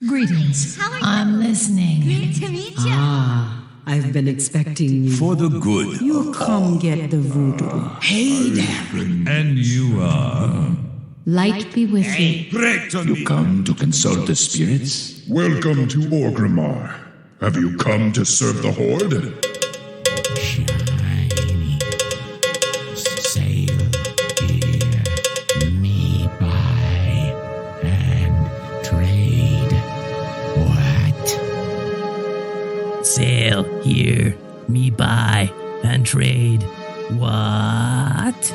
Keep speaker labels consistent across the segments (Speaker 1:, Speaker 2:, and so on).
Speaker 1: Greetings. I'm listening.
Speaker 2: Great to meet you.
Speaker 3: I've been expecting you.
Speaker 4: For the good.
Speaker 3: You come get the voodoo.
Speaker 4: Hey there. And you are?
Speaker 1: Light be with you.
Speaker 4: You come to consult the spirits?
Speaker 5: Welcome to Orgrimmar. Have you come to serve the Horde?
Speaker 4: Shiny. Sail here. Me buy and trade. What?
Speaker 6: Sail here. Me buy and trade. What?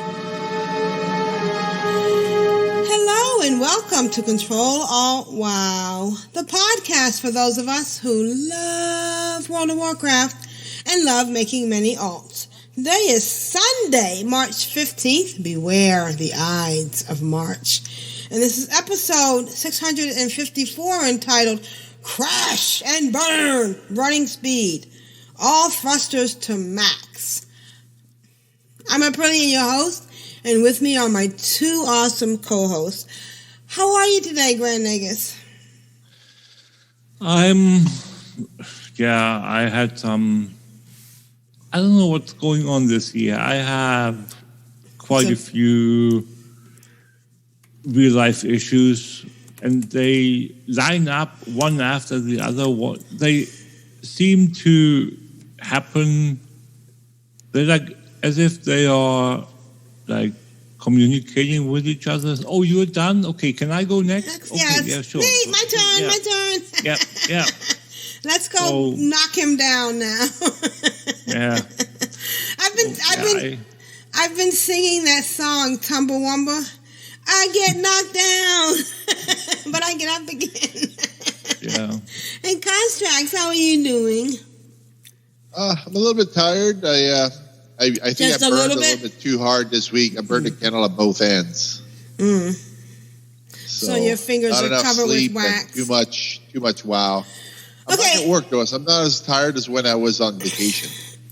Speaker 7: Hello and welcome to Control Alt WoW, the podcast for those of us who love World of Warcraft and love making many alts. Today is Sunday, March 15th. Beware the Ides of March. And this is episode 654 entitled Crash and Burn, Running Speed. All thrusters to max. I'm Aprillian, your host, and with me are my two awesome co-hosts. How are you today, Grand Negus?
Speaker 8: I had some, I don't know what's going on this year. I have quite a few real life issues, and they line up one after the other. They seem to happen, they're like, as if they are like communicating with each other. Oh, you're done? Okay, can I go next? Okay,
Speaker 7: yes.
Speaker 8: Yeah, sure.
Speaker 7: Me, my turn.
Speaker 8: Yeah.
Speaker 7: Let's go knock him down now.
Speaker 8: Yeah.
Speaker 7: I've been singing that song, Tumblewumba. I get knocked down, but I get up again.
Speaker 8: Yeah.
Speaker 7: And Constrax, how are you doing?
Speaker 9: I'm a little bit tired. I think
Speaker 7: Just
Speaker 9: I
Speaker 7: a
Speaker 9: burned
Speaker 7: little
Speaker 9: a little bit too hard this week. I burned the kennel at both ends.
Speaker 7: So your fingers
Speaker 9: not
Speaker 7: are
Speaker 9: enough
Speaker 7: covered
Speaker 9: sleep
Speaker 7: with wax.
Speaker 9: and too much WoW. I'm back at work though, so I'm not as tired as when I was on vacation.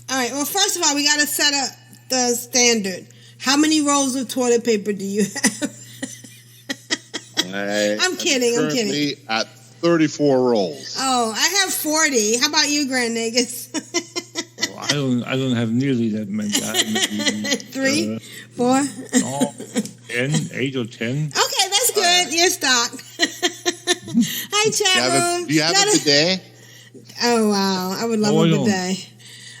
Speaker 7: All right. Well, first of all, we got to set up the standard. How many rolls of toilet paper do you have? I'm kidding.
Speaker 9: Currently at 34 rolls.
Speaker 7: Oh, I have 40. How about you, Grand Negus?
Speaker 8: Well, I don't have nearly that many. I have maybe,
Speaker 7: 3, 4?
Speaker 8: No, 10, 8 or 10.
Speaker 7: Okay, that's good. You're stocked. Hi, chat room.
Speaker 9: Do you have a bidet?
Speaker 7: Oh, wow. I would love a bidet.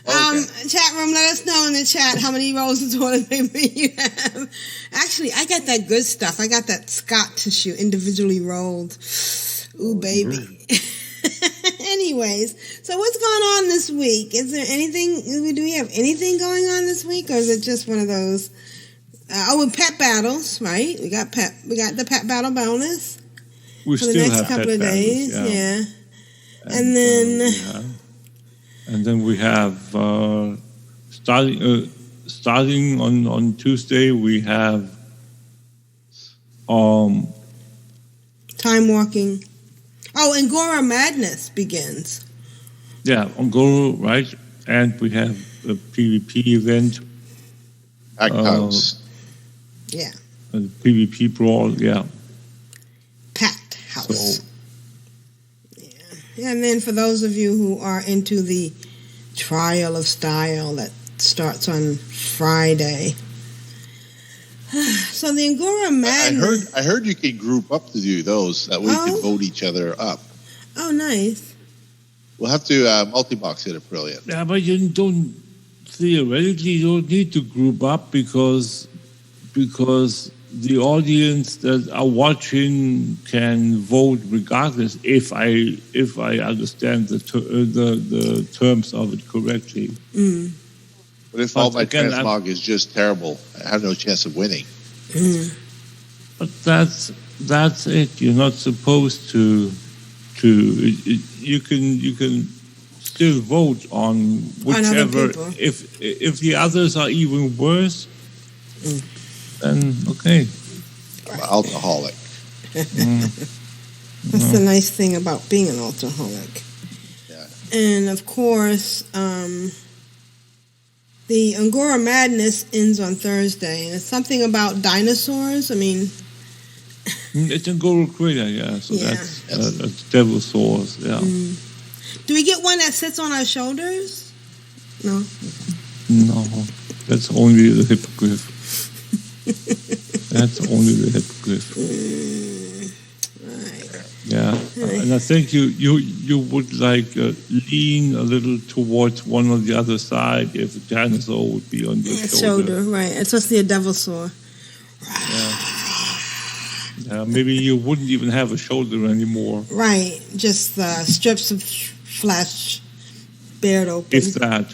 Speaker 9: Okay.
Speaker 7: Chat room, let us know in the chat how many rolls of toilet paper you have. Actually, I got that good stuff. I got that Scott tissue individually rolled. Ooh, baby. Anyways, so what's going on this week? Is there anything, do we have anything going on this week, or is it just one of those, with pet battles, right? We got the pet battle bonus
Speaker 8: We
Speaker 7: for the
Speaker 8: still
Speaker 7: next
Speaker 8: have
Speaker 7: couple
Speaker 8: pet
Speaker 7: of days,
Speaker 8: battles,
Speaker 7: yeah. And then
Speaker 8: we have starting on Tuesday we have
Speaker 7: time walking. Oh, Angora Madness begins.
Speaker 8: Yeah, Angora, right? And we have a PvP event.
Speaker 9: Packed house.
Speaker 7: Yeah.
Speaker 8: A PvP brawl, yeah.
Speaker 7: Packed house.
Speaker 8: So,
Speaker 7: yeah. And then for those of you who are into the Trial of Style that starts on Friday. So the Angora Madness.
Speaker 9: I heard you can group up to do those. That way you can vote each other up.
Speaker 7: Oh, nice.
Speaker 9: We'll have to multi-box it, Brilliant.
Speaker 8: yeah, but you don't need to group up because the audience that are watching can vote regardless if I understand the terms of it correctly.
Speaker 9: But if all my transmog is just terrible, I have no chance of winning.
Speaker 8: But that's it. You're not supposed to. You can still vote on whichever. If the others are even worse, then okay.
Speaker 9: I'm an alcoholic.
Speaker 7: That's the nice thing about being an alcoholic.
Speaker 9: Yeah.
Speaker 7: And of course, the Angora Madness ends on Thursday, and it's something about dinosaurs. I mean,
Speaker 8: It's a gold creator, yeah. So that's devil swords, yeah.
Speaker 7: Do we get one that sits on our shoulders? No.
Speaker 8: No, that's only the hippogriff. That's only the hippogriff.
Speaker 7: Right.
Speaker 8: Yeah, and I think you would like lean a little towards one or the other side if a dinosaur would be on your shoulder.
Speaker 7: Right. Especially a devil sword.
Speaker 8: Yeah, maybe you wouldn't even have a shoulder anymore.
Speaker 7: Right, just strips of flesh, bared open.
Speaker 8: If that,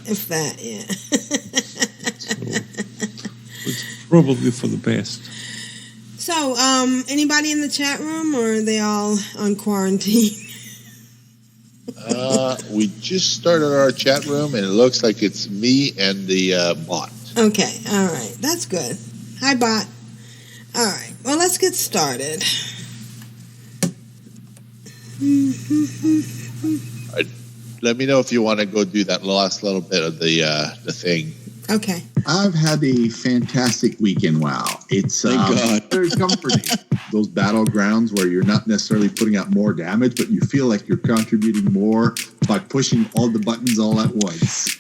Speaker 7: yeah.
Speaker 8: So, it's probably for the best.
Speaker 7: So, anybody in the chat room, or are they all on quarantine?
Speaker 9: We just started our chat room, and it looks like it's me and the bot.
Speaker 7: Okay, all right. That's good. Hi, bot. All right. Well, let's get started.
Speaker 9: Let me know if you want to go do that last little bit of the thing.
Speaker 7: Okay.
Speaker 2: I've had a fantastic weekend. WoW. It's very comforting. Those battlegrounds where you're not necessarily putting out more damage, but you feel like you're contributing more by pushing all the buttons all at once.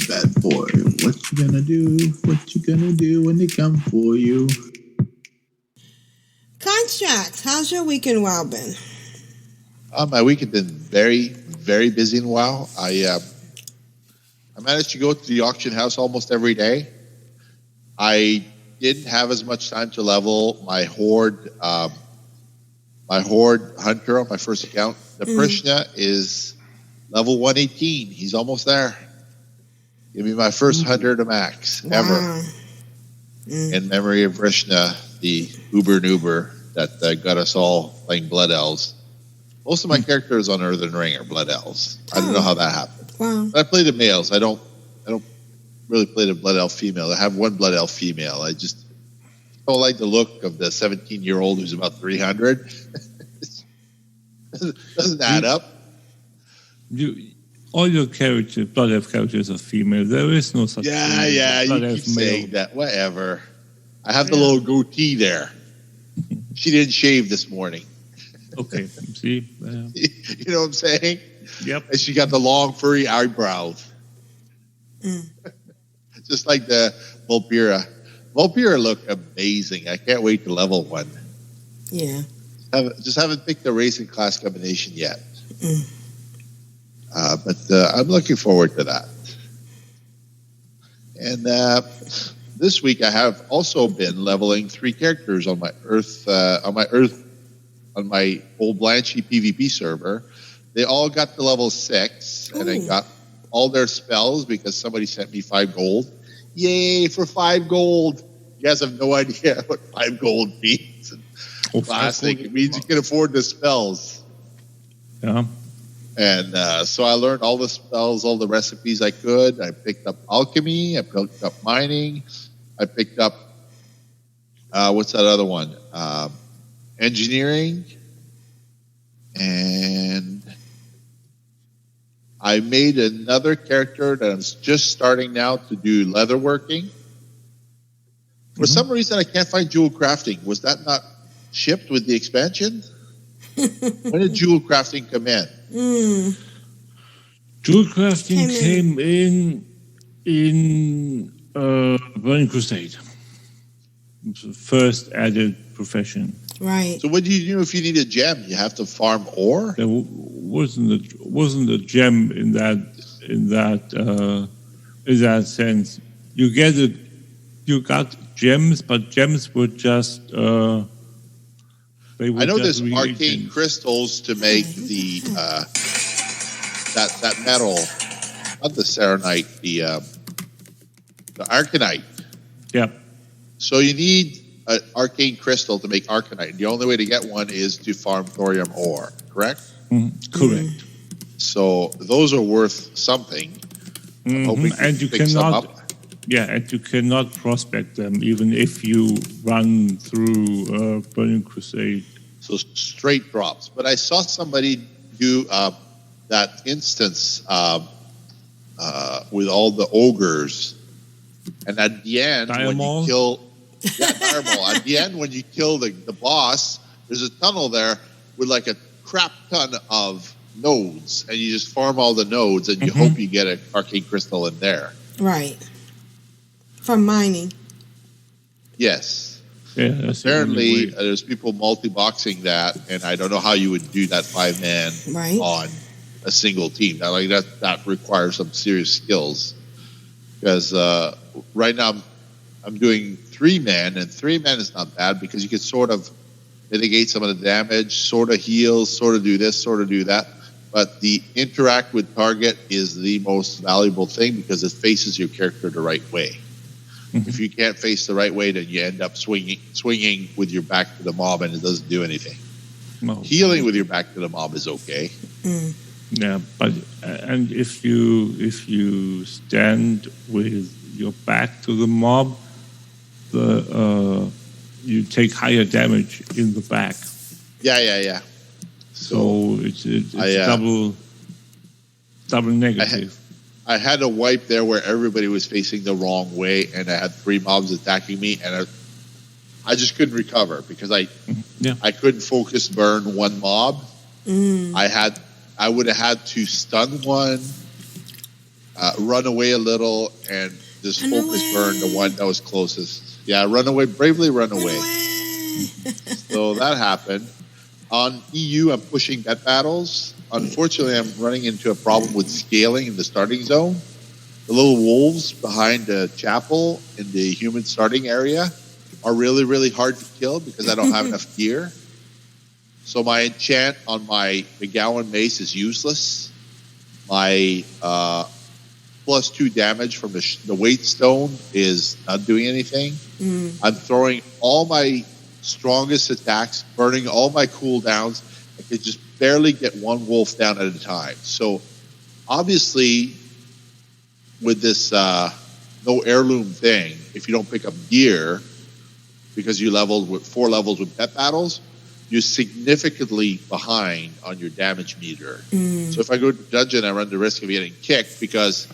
Speaker 2: Bad boy. What you gonna do? What you gonna do when they come for you?
Speaker 7: Constructs, how's your weekend WoW been?
Speaker 9: My week has been very, very busy in WoW. I managed to go to the auction house almost every day. I didn't have as much time to level my horde hunter on my first account. The Prishna is level 118. He's almost there. Give me my first hunter to max ever. In memory of Prishna, the uber that got us all playing Blood Elves. Most of my characters on Earthen Ring are Blood Elves. I don't know how that happened.
Speaker 7: Wow.
Speaker 9: But I play the males. I don't really play the Blood Elf female. I have one Blood Elf female. I just don't like the look of the 17-year-old who's about 300. Doesn't add up.
Speaker 8: All your characters, Blood Elf characters are female. There is no such thing.
Speaker 9: Yeah, you keep saying that. Whatever. I have the little goatee there. She didn't shave this morning.
Speaker 8: Okay, see?
Speaker 9: You know what I'm saying?
Speaker 8: Yep.
Speaker 9: And she got the long, furry eyebrows. Just like the Volpira. Volpira look amazing. I can't wait to level one.
Speaker 7: Yeah.
Speaker 9: Just haven't picked the racing class combination yet. But I'm looking forward to that. And this week I have also been leveling 3 characters on my on my old Blanchy PvP server. They all got to level 6, and I got all their spells because somebody sent me 5 gold. Yay for 5 gold! You guys have no idea what 5 gold means. Plastic. It means you can afford the spells.
Speaker 8: Yeah.
Speaker 9: And so I learned all the spells, all the recipes I could. I picked up alchemy. I picked up mining. I picked up, what's that other one? Engineering. And I made another character that I'm just starting now to do leatherworking. For some reason, I can't find jewel crafting. Was that not shipped with the expansion? When did jewel crafting come in?
Speaker 8: Jewel crafting came in Burning Crusade. It was the first added profession.
Speaker 7: Right.
Speaker 9: So what do you do if you need a gem? You have to farm ore?
Speaker 8: There wasn't a gem in that sense. You got gems, but gems were just I
Speaker 9: know there's arcane crystals to make the that metal, not the Serenite, the Arcanite.
Speaker 8: Yep.
Speaker 9: So you need an arcane crystal to make Arcanite. The only way to get one is to farm thorium ore, correct?
Speaker 8: Correct.
Speaker 9: So those are worth something. I'm hoping
Speaker 8: and you
Speaker 9: pick some
Speaker 8: cannot.
Speaker 9: up.
Speaker 8: Yeah, and you cannot prospect them even if you run through Burning Crusade.
Speaker 9: So straight drops. But I saw somebody do that instance with all the ogres, and at the end when you kill Yeah, normal. At the end, when you kill the boss, there's a tunnel there with like a crap ton of nodes, and you just farm all the nodes, and you hope you get an arcane crystal in there.
Speaker 7: Right. From mining.
Speaker 9: Yes.
Speaker 8: Yeah,
Speaker 9: apparently, there's people multi-boxing that, and I don't know how you would do that 5-man on a single team. Now, like that requires some serious skills. Because right now I'm doing 3-man, and 3-man is not bad because you can sort of mitigate some of the damage, sort of heal, sort of do this, sort of do that. But the interact with target is the most valuable thing because it faces your character the right way. If you can't face the right way, then you end up swinging with your back to the mob, and it doesn't do anything.
Speaker 8: No.
Speaker 9: Healing with your back to the mob is okay.
Speaker 8: Yeah, but and if you stand with your back to the mob, you take higher damage in the back.
Speaker 9: Yeah.
Speaker 8: So it's double negative.
Speaker 9: I had a wipe there where everybody was facing the wrong way, and I had 3 mobs attacking me, and I just couldn't recover because I couldn't focus burn one mob. I would have had to stun one, run away a little, and just focus burn the one that was closest. Yeah, run away, bravely run away. So that happened. On EU, I'm pushing bet battles. Unfortunately, I'm running into a problem with scaling in the starting zone. The little wolves behind the chapel in the human starting area are really, really hard to kill because I don't have enough gear. So my enchant on my McGowan mace is useless. My +2 damage from the weight stone is not doing anything. I'm throwing all my strongest attacks, burning all my cooldowns. I could just barely get one wolf down at a time. So obviously, with this no heirloom thing, if you don't pick up gear because you leveled with 4 levels with pet battles, you're significantly behind on your damage meter. So if I go to dungeon, I run the risk of getting kicked because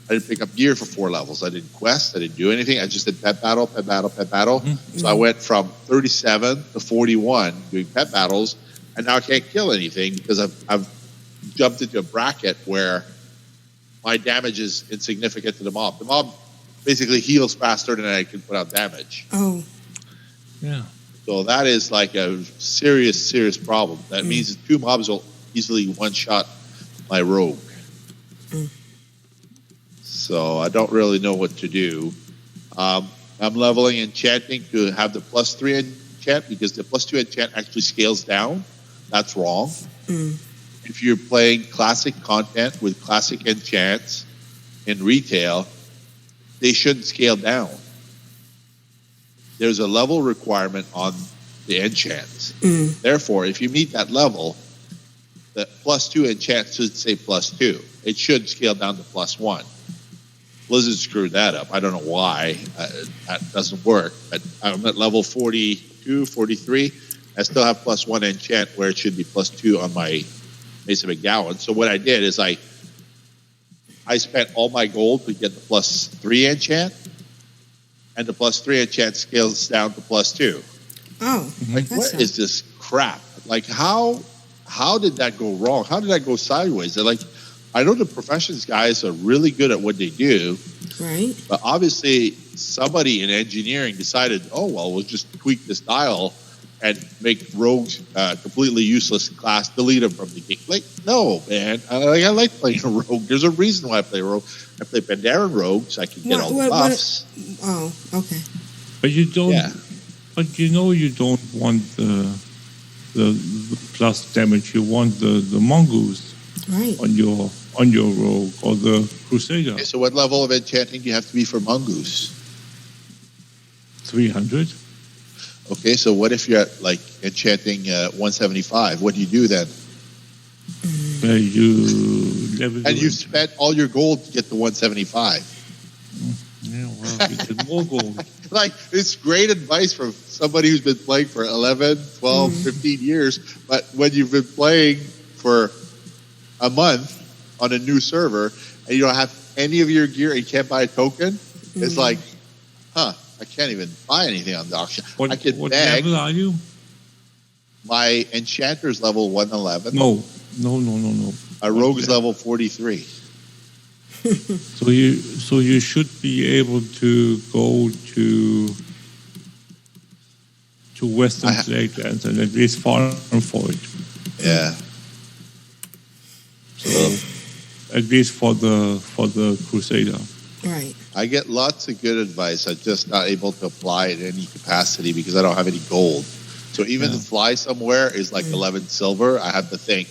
Speaker 9: I didn't pick up gear for 4 levels. I didn't quest. I didn't do anything. I just did pet battle. So I went from 37 to 41 doing pet battles, and now I can't kill anything because I've jumped into a bracket where my damage is insignificant to the mob. The mob basically heals faster than I can put out damage.
Speaker 7: Oh.
Speaker 8: Yeah.
Speaker 9: So that is like a serious, serious problem. That means 2 mobs will easily one-shot my rogue. So I don't really know what to do. I'm leveling enchanting to have the +3 enchant because the +2 enchant actually scales down. That's wrong. If you're playing classic content with classic enchants in retail, they shouldn't scale down. There's a level requirement on the enchants. Therefore, if you meet that level, the +2 enchant should say +2. It should scale down to +1. Blizzard screwed that up. I don't know why that doesn't work. But I'm at level 42, 43. I still have +1 enchant where it should be +2 on my Mace of McGowan. So what I did is I spent all my gold to get the +3 enchant, and the +3 enchant scales down to +2.
Speaker 7: Oh,
Speaker 9: like what is this crap? Like how did that go wrong? How did that go sideways? They're like, I know the professions guys are really good at what they do,
Speaker 7: right?
Speaker 9: But obviously somebody in engineering decided, oh well, we'll just tweak this dial and make rogues completely useless class, delete them from the game. Like, no, man. I like playing a rogue. There's a reason why I play rogue. I play Pandaren rogue so I can get all the buffs.
Speaker 7: Oh, okay.
Speaker 8: But you don't. Yeah. But you know you don't want the plus damage. You want the mongoose on your rogue or the crusader.
Speaker 9: Okay, so what level of enchanting do you have to be for mongoose?
Speaker 8: 300.
Speaker 9: Okay, so what if you're at like enchanting 175? What do you do then? You spent all your gold to get the 175.
Speaker 8: Yeah, well, you get more gold.
Speaker 9: Like, it's great advice from somebody who's been playing for 11, 12, 15 years. But when you've been playing for a month on a new server and you don't have any of your gear and you can't buy a token, it's like, huh, I can't even buy anything on the auction.
Speaker 8: What,
Speaker 9: I could
Speaker 8: what
Speaker 9: beg.
Speaker 8: level are you?
Speaker 9: My enchanter's level 111.
Speaker 8: No.
Speaker 9: My rogue's level 43.
Speaker 8: So you should be able to go to Western Slakelands and at least farm for it.
Speaker 9: Yeah.
Speaker 8: So at least for the Crusader.
Speaker 7: Right.
Speaker 9: I get lots of good advice. I'm just not able to apply it in any capacity because I don't have any gold. So even to fly somewhere is like 11 silver. I have to think,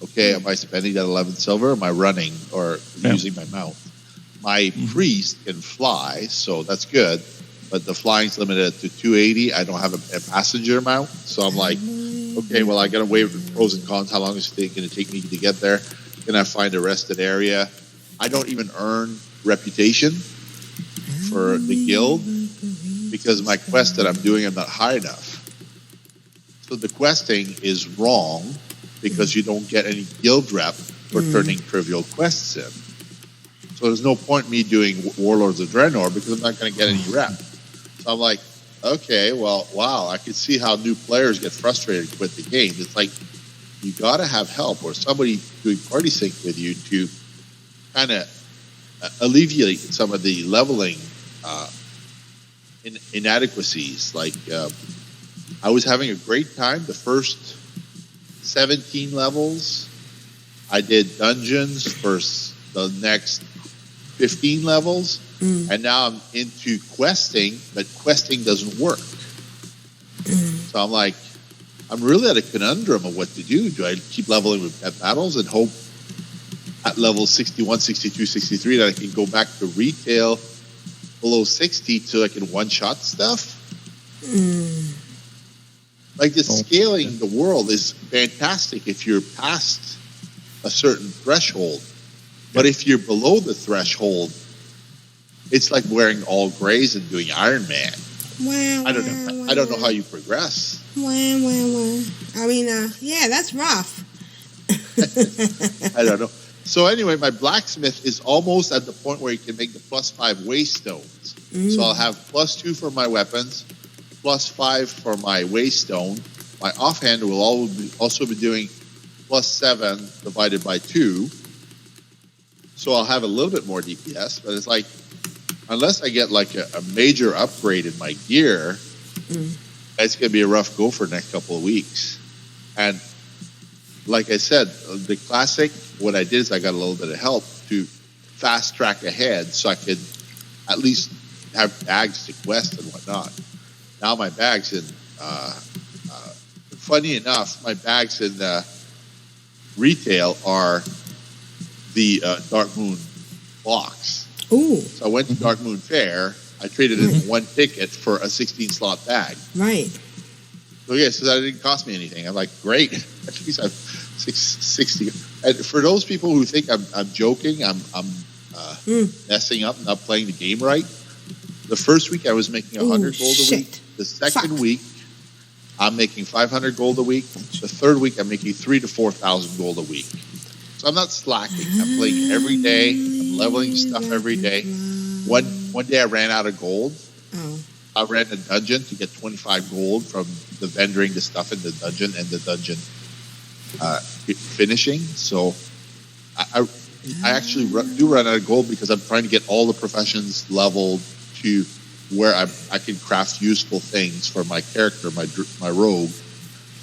Speaker 9: okay, am I spending that 11 silver? Am I running or using my mount? My priest can fly, so that's good. But the flying's limited to 280. I don't have a passenger mount. So I'm like, okay, well, I got to weigh the pros and cons. How long is it going to take me to get there? Can I find a rested area? I don't even earn reputation for the guild because my quest that I'm doing, I'm not high enough. So the questing is wrong because you don't get any guild rep for turning trivial quests in. So there's no point me doing Warlords of Draenor because I'm not going to get any rep. So I'm like, okay, well, wow, I can see how new players get frustrated and quit the game. It's like you got to have help or somebody doing party sync with you to kind of alleviate some of the leveling inadequacies. Like I was having a great time the first 17 levels. I did dungeons for the next 15 levels, and now I'm into questing, but questing doesn't work. So I'm like, I'm really at a conundrum of what to do. Do I keep leveling with pet battles and hope at level 61, 62, 63 that I can go back to retail below 60 so I can one-shot stuff? Like the scaling the world is fantastic if you're past a certain threshold. But if you're below the threshold, it's like wearing all grays and doing Iron Man. I don't know how you progress.
Speaker 7: I mean, yeah, that's rough.
Speaker 9: I don't know. So anyway, my blacksmith is almost at the point where he can make the +5 waystones. So I'll have +2 for my weapons, +5 for my waystone. My offhand will also be doing +7 divided by 2. So I'll have a little bit more DPS, but it's like, unless I get like a major upgrade in my gear, it's going to be a rough go for the next couple of weeks. And like I said, the classic, what I did is I got a little bit of help to fast track ahead so I could at least have bags to quest and whatnot. Now my bags in, funny enough, my bags in retail are the Dark Moon box.
Speaker 7: Ooh.
Speaker 9: So I went to Dark Moon Fair. I traded in one ticket for a 16-slot bag.
Speaker 7: Right.
Speaker 9: So yeah, so that didn't cost me anything. I'm like, great. At least I have 60. And for those people who think I'm joking, I'm messing up, not playing the game right. The first week I was making 100 gold a week. The second week I'm making 500 gold a week. The third week I'm making 3,000 to 4,000 gold a week. So I'm not slacking. I'm playing every day. I'm leveling stuff every day. One day I ran out of gold. I ran a dungeon to get 25 gold from the vendoring the stuff in the dungeon and the dungeon finishing. So I actually do run out of gold because I'm trying to get all the professions leveled to where I can craft useful things for my character, my rogue,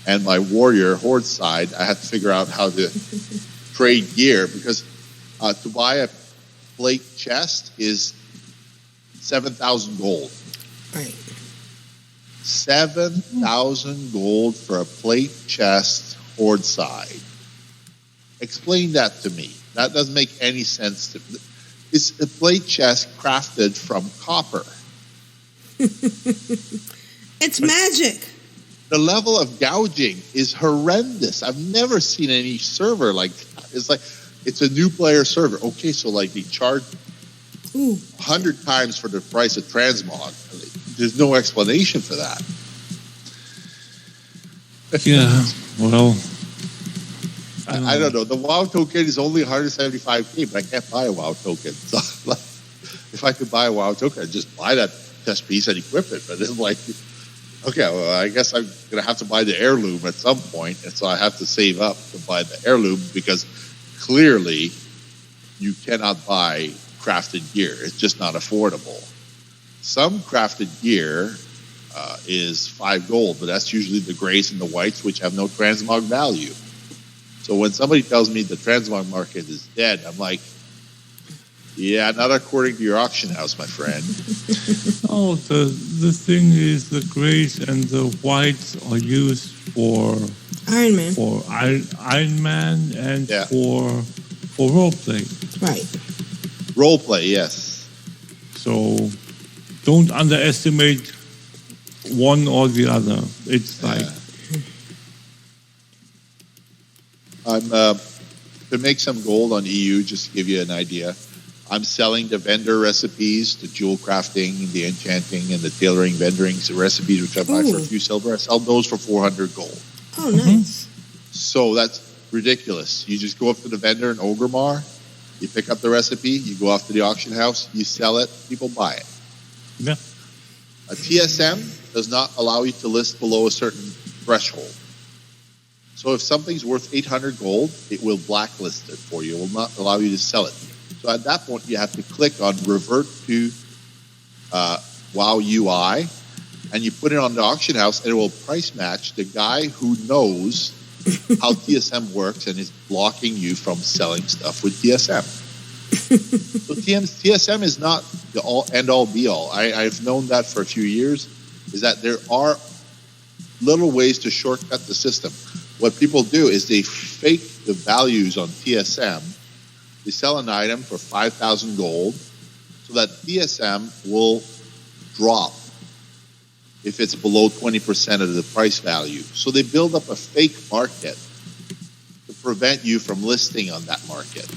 Speaker 9: and my warrior horde side. I have to figure out how to trade gear because to buy a plate chest is 7,000 gold.
Speaker 7: Right.
Speaker 9: 7,000 gold for a plate chest horde side. Explain that to me. That doesn't make any sense to me. It's a plate chest crafted from copper.
Speaker 7: It's magic.
Speaker 9: The level of gouging is horrendous. I've never seen any server like that. It's like, it's a new player server. Okay, so like they charge 100 times for the price of transmog. There's no explanation for that.
Speaker 8: Yeah, well,
Speaker 9: I don't know. The WoW token is only 175k, but I can't buy a WoW token. So if I could buy a WoW token, I'd just buy that test piece and equip it. But it's like, okay, well, I guess I'm going to have to buy the heirloom at some point, and so I have to save up to buy the heirloom because clearly you cannot buy crafted gear. It's just not affordable. Some crafted gear is 5 gold, but that's usually the grays and the whites, which have no transmog value. So when somebody tells me the transmog market is dead, I'm like, yeah, not according to your auction house, my friend.
Speaker 8: Oh, the thing is, the grays and the whites are used for
Speaker 7: Iron Man.
Speaker 8: For Iron Man and for roleplay.
Speaker 7: Right.
Speaker 9: Roleplay, yes.
Speaker 8: So don't underestimate one or the other. It's like
Speaker 9: to make some gold on EU, just to give you an idea, I'm selling the vendor recipes, the jewel crafting, the enchanting, and the tailoring vendoring recipes, which I buy for a few silver. I sell those for 400 gold.
Speaker 7: Oh, nice.
Speaker 9: So that's ridiculous. You just go up to the vendor in Ogremar, you pick up the recipe, you go off to the auction house, you sell it, people buy it.
Speaker 8: Yeah.
Speaker 9: A TSM does not allow you to list below a certain threshold. So if something's worth 800 gold, it will blacklist it for you. It will not allow you to sell it. So at that point, you have to click on revert to WoW UI, and you put it on the auction house, and it will price match the guy who knows how TSM works and is blocking you from selling stuff with TSM. So TSM is not the end-all, be-all. I've known that for a few years, is that there are little ways to shortcut the system. What people do is they fake the values on TSM. They sell an item for 5,000 gold so that TSM will drop if it's below 20% of the price value. So they build up a fake market to prevent you from listing on that market.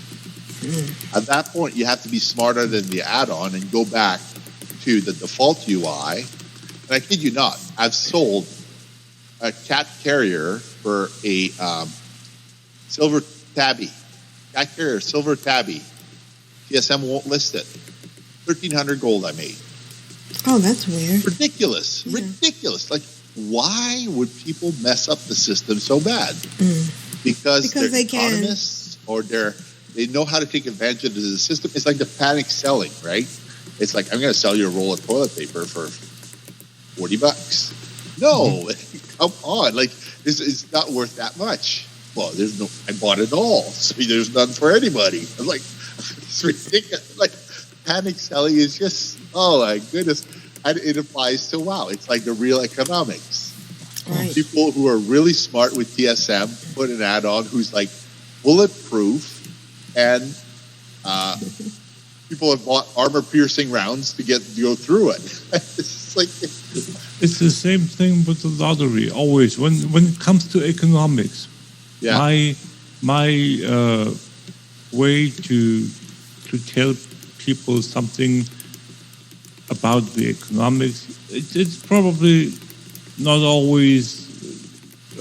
Speaker 9: At that point, you have to be smarter than the add-on and go back to the default UI. And I kid you not, I've sold a cat carrier for a silver tabby. Cat carrier, silver tabby. TSM won't list it. 1,300 gold I made.
Speaker 7: Oh, that's weird.
Speaker 9: Ridiculous. Yeah. Ridiculous. Like, why would people mess up the system so bad? Because they're
Speaker 7: they
Speaker 9: economists or they know how to take advantage of the system. It's like the panic selling, right? It's like, I'm going to sell you a roll of toilet paper for $40. No, come on. Like, it's not worth that much. Well, I bought it all, so there's none for anybody. I'm like, it's ridiculous. Like, panic selling is just, oh my goodness. And it applies to WoW. It's like the real economics. Right. People who are really smart with TSM put an add-on who's like bulletproof, and people have bought armor-piercing rounds to go through it. It's like
Speaker 8: it's the same thing with the lottery. Always, when it comes to economics, my way to tell people something about the economics, it's probably not always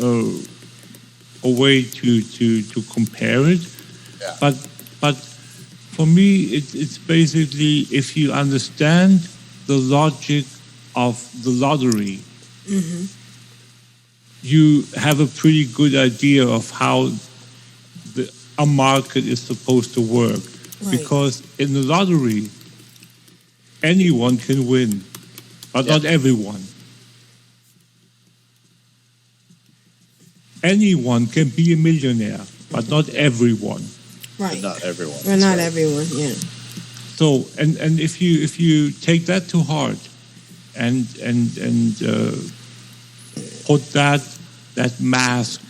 Speaker 8: a way to compare it, but for me it's basically, if you understand the logic of the lottery, you have a pretty good idea of how a market is supposed to work. Right. Because in the lottery, anyone can win, but not everyone. Anyone can be a millionaire, but not everyone.
Speaker 7: Right.
Speaker 9: But not everyone.
Speaker 7: Well, not everyone, yeah.
Speaker 8: So, and if you take that to heart and put that mask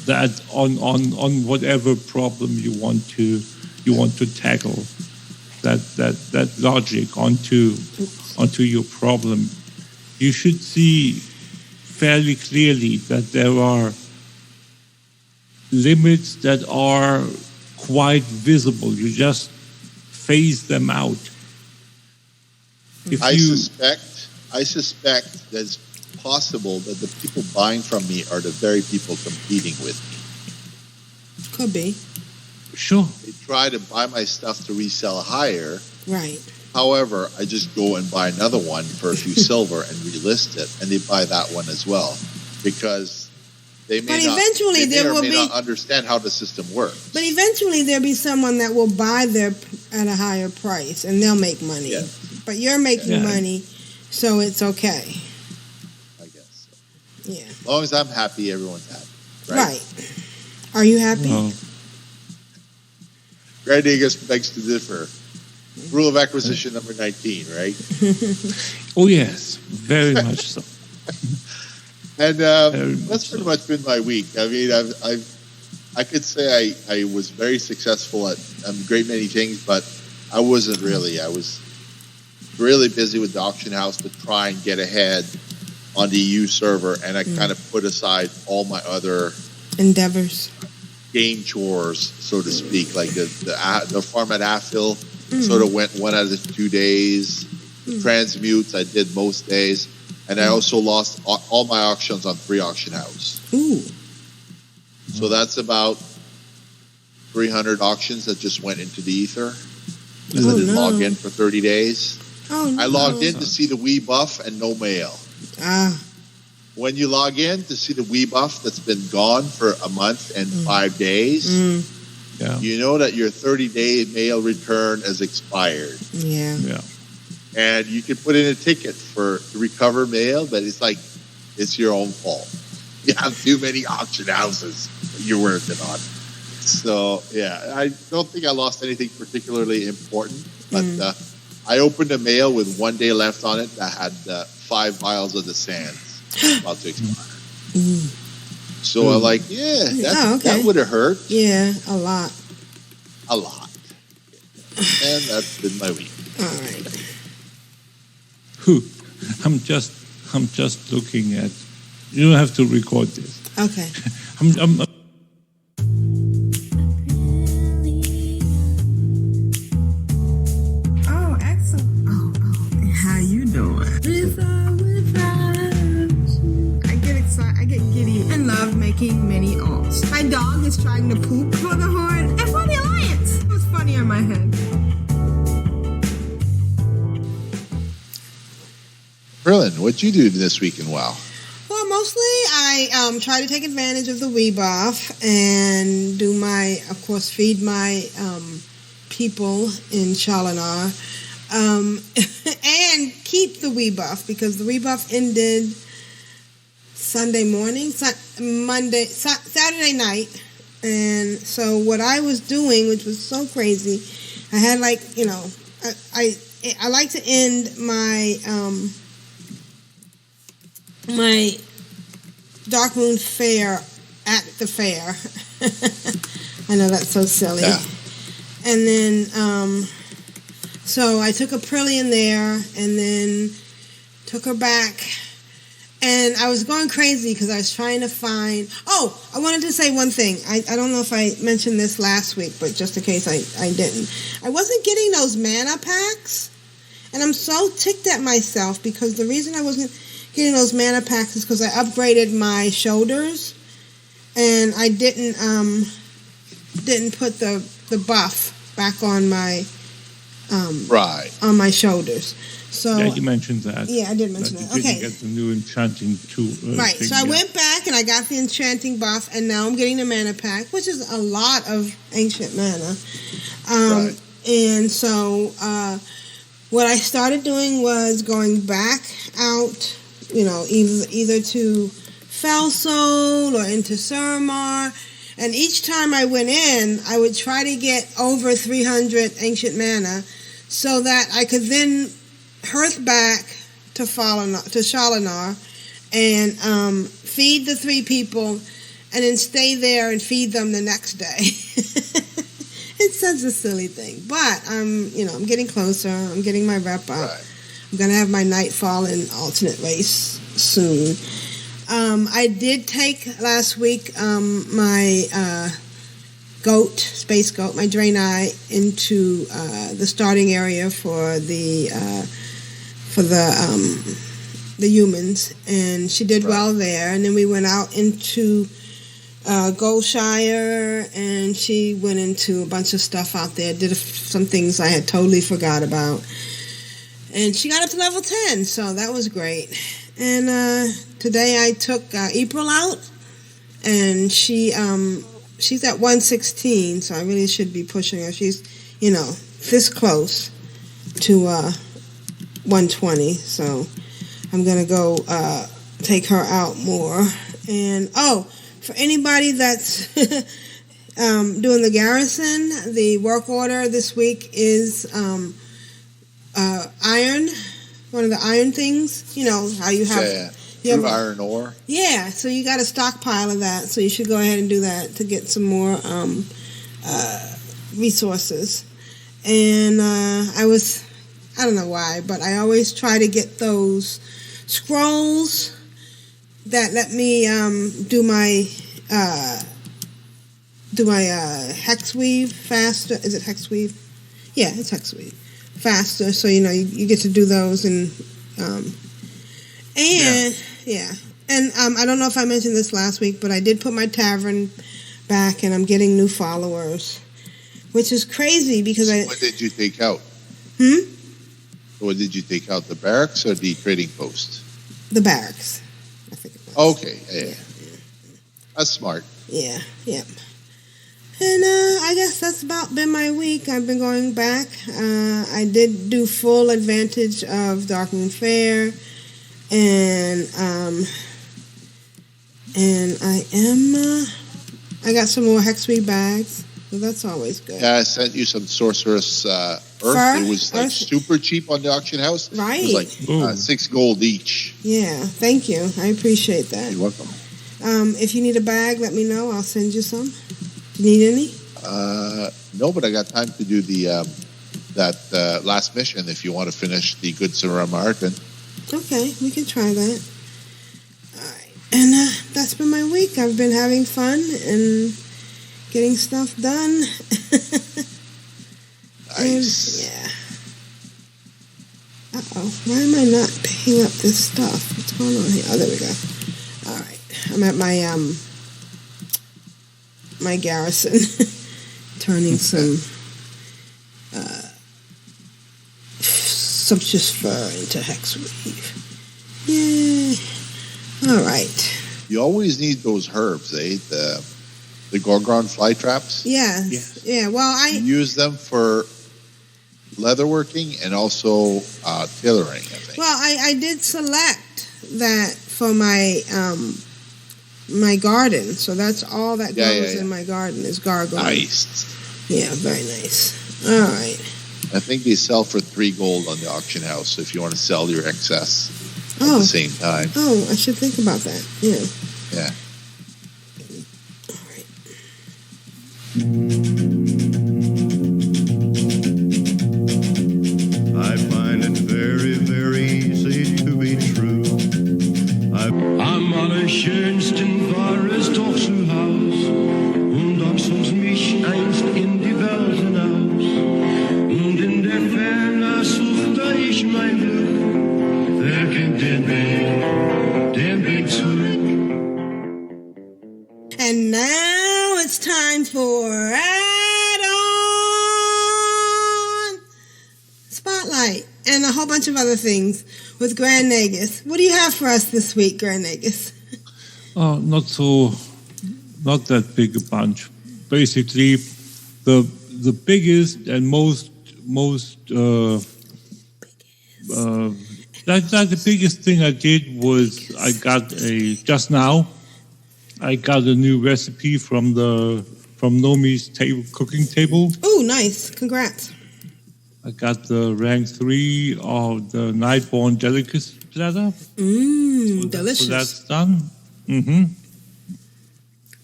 Speaker 8: that on whatever problem you want to tackle, that logic onto your problem, you should see fairly clearly that there are limits that are quite visible. You just phase them out.
Speaker 9: I suspect that it's possible that the people buying from me are the very people competing with me.
Speaker 7: Could be.
Speaker 8: Sure.
Speaker 9: They try to buy my stuff to resell higher.
Speaker 7: Right.
Speaker 9: However, I just go and buy another one for a few silver and relist it, and they buy that one as well, because they may not understand how the system works.
Speaker 7: But eventually there'll be someone that will buy their at a higher price, and they'll make money.
Speaker 9: Yes.
Speaker 7: But you're making money, so it's okay.
Speaker 9: I guess so.
Speaker 7: Yeah.
Speaker 9: As long as I'm happy, everyone's happy. Right.
Speaker 7: Are you happy?
Speaker 8: Well,
Speaker 9: Greg Degas begs to differ. Rule of acquisition number 19, right?
Speaker 8: oh yes, very much so.
Speaker 9: And that's pretty much been my week. I mean, I could say I was very successful at a great many things, but I wasn't really. I was really busy with the auction house to try and get ahead on the EU server, and I kind of put aside all my other
Speaker 7: endeavors,
Speaker 9: game chores, so to speak. Like the farm at Affil sort of went 1 out of 2 days. The transmutes I did most days. And I also lost all my auctions on free auction house.
Speaker 7: Ooh.
Speaker 9: So that's about 300 auctions that just went into the ether. Because I didn't log in for 30 days.
Speaker 7: Oh, no.
Speaker 9: I logged in to see the Wii buff and no mail. When you log in to see the Wii buff that's been gone for a month and 5 days, you know that your 30-day mail return has expired.
Speaker 7: Yeah.
Speaker 9: And you can put in a ticket to recover mail, but it's like, it's your own fault. You have too many auction houses you're working on. So, yeah, I don't think I lost anything particularly important, but I opened a mail with 1 day left on it that had 5 vials of the sands about to expire. So I'm like, that would have hurt.
Speaker 7: Yeah, a lot.
Speaker 9: A lot. And that's been my week.
Speaker 7: All right.
Speaker 8: I'm just looking at. You don't have to record this.
Speaker 7: Okay.
Speaker 10: Oh, excellent. Oh, how you doing? I get excited. I get giddy and love making many alts. My dog is trying to poop for the Horde and for the Alliance. It was funny in my head.
Speaker 9: Krillin, what'd you do this week in WoW?
Speaker 7: Well, mostly I try to take advantage of the Wii buff and do of course, feed my people in Shalinar, and keep the Wii buff, because the Wii buff ended Saturday night. And so what I was doing, which was so crazy, I had I like to end my my Darkmoon fair at the fair. I know that's so silly.
Speaker 9: Yeah.
Speaker 7: And then, so I took Aprillian there and then took her back. And I was going crazy because I was trying to find... Oh, I wanted to say one thing. I don't know if I mentioned this last week, but just in case I didn't. I wasn't getting those mana packs. And I'm so ticked at myself because the reason I wasn't getting those mana packs is because I upgraded my shoulders, and I didn't put the buff back on my on my shoulders. So
Speaker 8: yeah, you mentioned that.
Speaker 7: Yeah, I did mention that. Okay.
Speaker 8: You get the new enchanting tool.
Speaker 7: Right. So I went back and I got the enchanting buff, and now I'm getting the mana pack, which is a lot of ancient mana. And so what I started doing was going back out, either to Felsoul or into Suramar. And each time I went in, I would try to get over 300 ancient mana so that I could then hearth back to Shalinar and feed the 3 people and then stay there and feed them the next day. It's such a silly thing. But I'm getting closer. I'm getting my rep up. Right. I'm going to have my Nightfall in alternate race soon. I did take last week my space goat, my Draenei, into the starting area for the humans, and she did well there. And then we went out into Goldshire, and she went into a bunch of stuff out there, did some things I had totally forgot about. And she got up to level 10, so that was great. And today I took April out, and she's at 116, so I really should be pushing her. She's, this close to 120, so I'm going to go take her out more. And, for anybody that's doing the garrison, the work order this week is iron, one of the iron things. You know how you have
Speaker 9: iron ore.
Speaker 7: Yeah, so you got a stockpile of that. So you should go ahead and do that to get some more resources. And I don't know why, but I always try to get those scrolls that let me do my hex weave faster. Is it hex weave? Yeah, it's hex weave faster. So you get to do those and And I don't know if I mentioned this last week, but I did put my tavern back, and I'm getting new followers, which is crazy because
Speaker 9: What did you take out? What did you take out? The barracks or the trading post?
Speaker 7: The barracks. I think it was.
Speaker 9: Okay, yeah. That's smart.
Speaker 7: Yeah. And I guess that's about been my week. I've been going back. I did do full advantage of Darkmoon Fair, and I got some more Hexweed bags, so that's always good.
Speaker 9: Yeah, I sent you some Sorceress Earth. It was like super cheap on the auction house.
Speaker 7: Right.
Speaker 9: It was like 6 gold each.
Speaker 7: Yeah, thank you. I appreciate that.
Speaker 9: You're welcome.
Speaker 7: If you need a bag, let me know. I'll send you some. Do you need any?
Speaker 9: No, but I got time to do the that last mission if you want to finish the Good Samaritan.
Speaker 7: Okay, we can try that. All right. And that's been my week. I've been having fun and getting stuff done.
Speaker 9: Nice.
Speaker 7: Yeah. Uh-oh. Why am I not picking up this stuff? What's going on here? Oh, there we go. All right. I'm at my my garrison. Turning some sumptuous fur into hexweave. Yay. All right.
Speaker 9: You always need those herbs, eh? The Gorgon fly traps.
Speaker 7: Yes. Yeah. Well, I
Speaker 9: use them for leatherworking and also tailoring, I think.
Speaker 7: Well, I did select that for my my garden, so that's all that goes in my garden is gargoyle.
Speaker 9: Nice.
Speaker 7: Yeah, very nice. All right.
Speaker 9: I think they sell for 3 gold on the auction house if you want to sell your excess at the same time.
Speaker 7: Oh, I should think about that. Yeah.
Speaker 9: Yeah.
Speaker 7: All right.
Speaker 11: I find it very, very easy to be true. Am allerschönsten war es doch zu Haus, und doch sonst mich einst in die Welt hinaus. Und in der Ferne suchte ich mein Glück, wer kennt den Weg zurück.
Speaker 7: And now it's time for Add-on Spotlight and a whole bunch of other things with Grand Nagus. What do you have for us this week, Grand Nagus?
Speaker 8: Oh, not that big a bunch. Basically, the biggest and most the biggest thing I did was I got a new recipe from Nomi's cooking table.
Speaker 7: Oh, nice! Congrats.
Speaker 8: I got the rank 3 of the Nightborn Delicacy platter.
Speaker 7: Delicious.
Speaker 8: So that's done. Mm-hmm.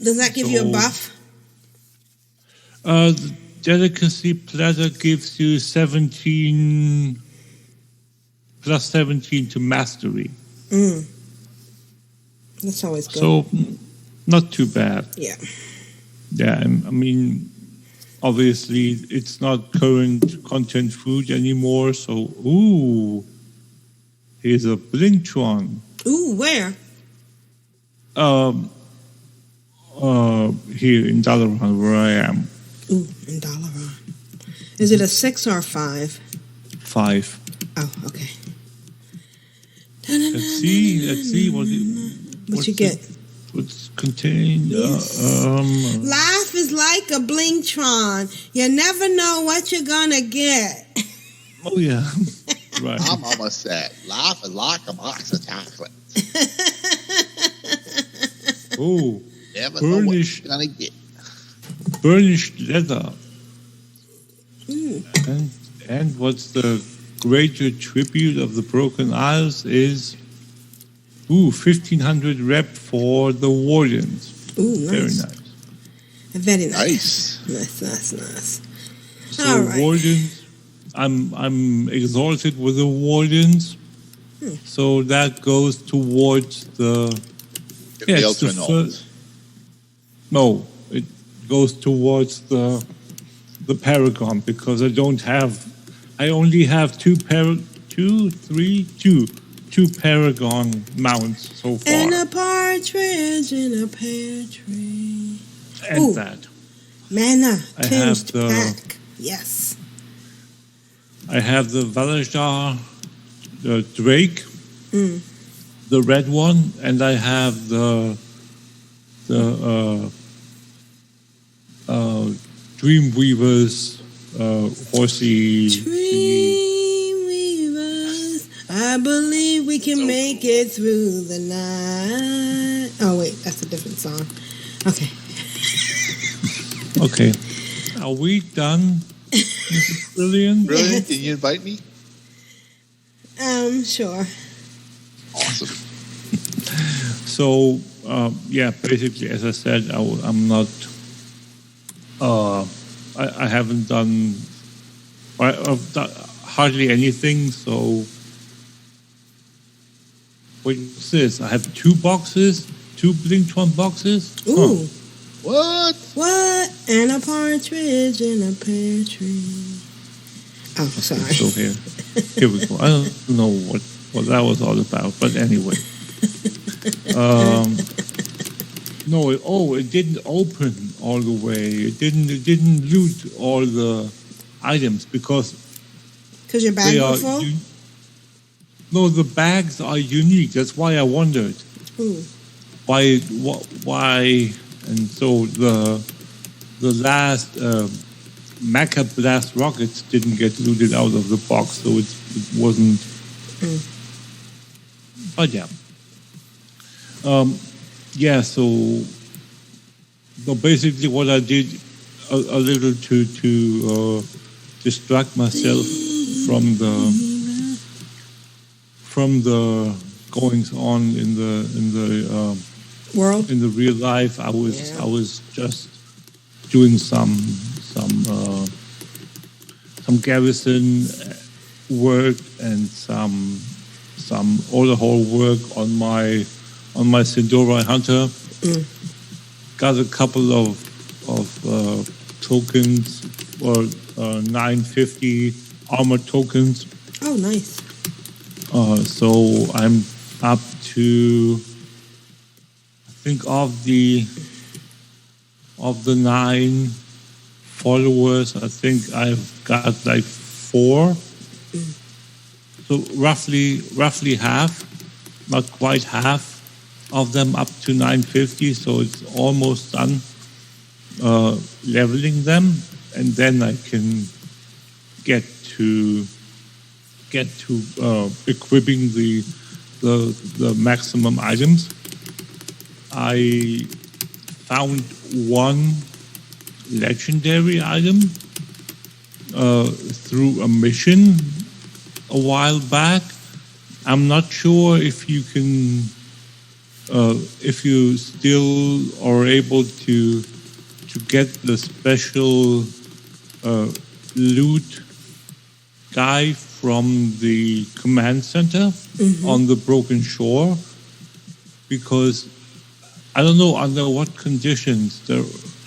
Speaker 7: Does that give you a buff?
Speaker 8: The Delicacy platter gives you 17 plus 17 to mastery.
Speaker 7: That's always good.
Speaker 8: So, not too bad.
Speaker 7: Yeah.
Speaker 8: Yeah, I mean, obviously, it's not current content food anymore, so, here's a Blintron.
Speaker 7: Ooh, where?
Speaker 8: Here in Dalaran, where I am.
Speaker 7: Ooh, in Dalaran. Is it a 6 or a 5?
Speaker 8: 5.
Speaker 7: Oh, okay.
Speaker 8: Let's see what
Speaker 7: you get.
Speaker 8: What's contained?
Speaker 7: Life is like a blingtron. You never know what you're gonna get.
Speaker 8: Oh yeah, right.
Speaker 9: My mama said, "Life is like a box of chocolates."
Speaker 8: Oh,
Speaker 9: never know what you're gonna get.
Speaker 8: Burnished leather. And what's the greater tribute of the Broken Isles is 1500 rep for the Wardens.
Speaker 7: Ooh, nice.
Speaker 8: Very nice.
Speaker 7: Very nice. Nice.
Speaker 8: So
Speaker 7: all right.
Speaker 8: Wardens, I'm exalted with the Wardens. So that goes towards the no, it goes towards the Paragon because I only have two Paragon mounts so far.
Speaker 7: And a partridge in a pear tree.
Speaker 8: And that.
Speaker 7: Mana,
Speaker 8: I have the
Speaker 7: pack. Yes.
Speaker 8: I have the Valajar, the Drake, the red one, and I have the Dreamweaver's horsey.
Speaker 7: Dreamweavers, I believe we can make it through the night. Oh wait, that's a different song. Okay.
Speaker 8: Okay. Are we done, Mrs. Brilliant?
Speaker 9: Brilliant, can you invite me?
Speaker 7: Sure.
Speaker 9: Awesome.
Speaker 8: So, basically, as I said, I'm not. I haven't done. I've done hardly anything. So, what's this? I have 2 boxes, 2 Blingtron boxes.
Speaker 7: Ooh.
Speaker 9: What?
Speaker 7: And a partridge in a pear tree. Oh, sorry.
Speaker 8: So here we go. I don't know what that was all about, but anyway. It didn't open all the way. It didn't loot all the items because
Speaker 7: your bags are full?
Speaker 8: No, the bags are unique. That's why I wondered.
Speaker 7: Ooh.
Speaker 8: Why? And so the last Mecha Blast rockets didn't get looted out of the box, so it wasn't. But so basically what I did a little to distract myself from the goings on in the
Speaker 7: world,
Speaker 8: in the real life. I was just doing some garrison work and some overhaul work on my Sindora Hunter. Got a couple of tokens or 950 armor tokens.
Speaker 7: Oh, nice.
Speaker 8: So I'm up to, I think of the 9 followers, I think I've got like 4. So roughly half, not quite half of them up to 950. So it's almost done leveling them, and then I can get to equipping the maximum items. I found one legendary item through a mission a while back. I'm not sure if you can, if you still are able to get the special loot guy from the command center on the Broken Shore, because I don't know under what conditions.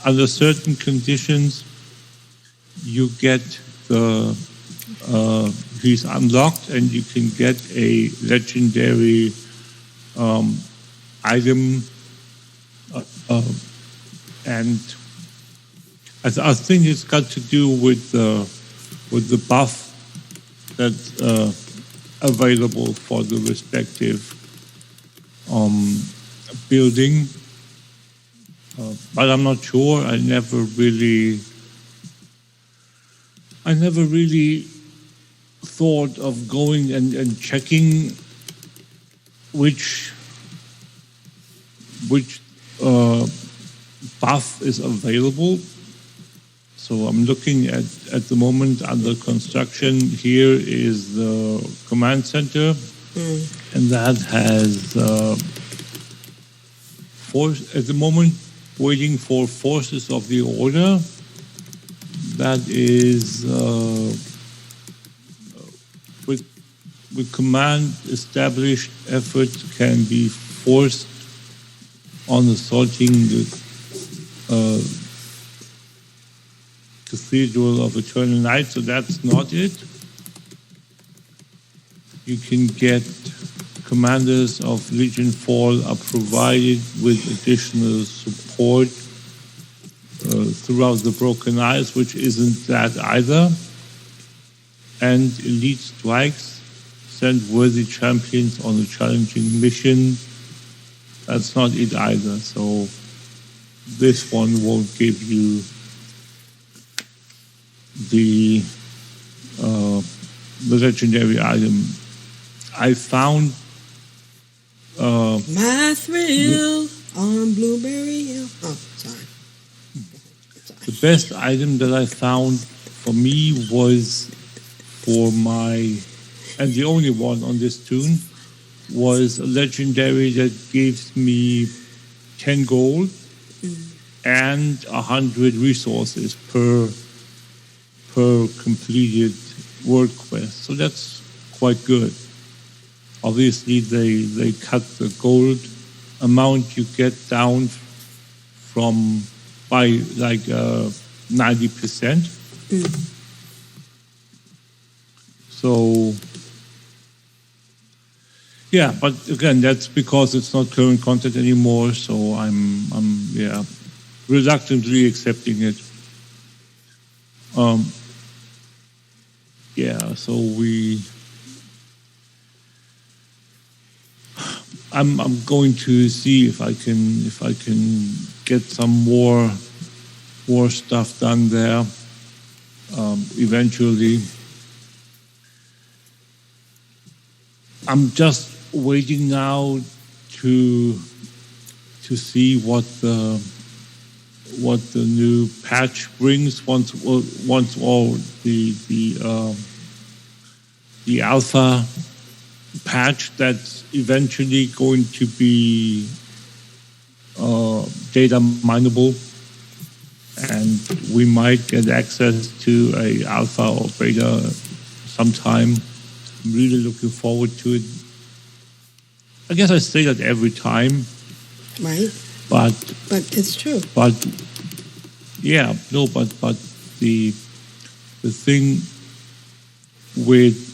Speaker 8: Under certain conditions, you get he's unlocked, and you can get a legendary item, and I think it's got to do with the buff that available for the respective building. But I'm not sure. I never really thought of going and checking which buff is available. So I'm looking at the moment under construction. Here is the command center, and that has at the moment waiting for forces of the order. That is with command established efforts can be forced on assaulting the Cathedral of Eternal Night, so that's not it. You can get commanders of Legion Fall are provided with additional support throughout the Broken Isles, which isn't that either. And elite strikes send worthy champions on a challenging mission. That's not it either. So this one won't give you the legendary item. I found
Speaker 7: my thrill on Blueberry Hill. Oh, sorry.
Speaker 8: The best item that I found for me was for my, and the only one on this tune, was a legendary that gives me 10 gold and 100 resources per completed world quest. So that's quite good. Obviously, they cut the gold amount you get down by like 90%. So, yeah, but again, that's because it's not current content anymore. So I'm reluctantly accepting it. So I'm going to see if I can get some more stuff done there eventually. I'm just waiting now to see what the new patch brings once all the alpha patch that's eventually going to be data mineable, and we might get access to a alpha or beta sometime. I'm really looking forward to it. I guess I say that every time,
Speaker 7: right?
Speaker 8: But
Speaker 7: it's true.
Speaker 8: But yeah, no, but the thing with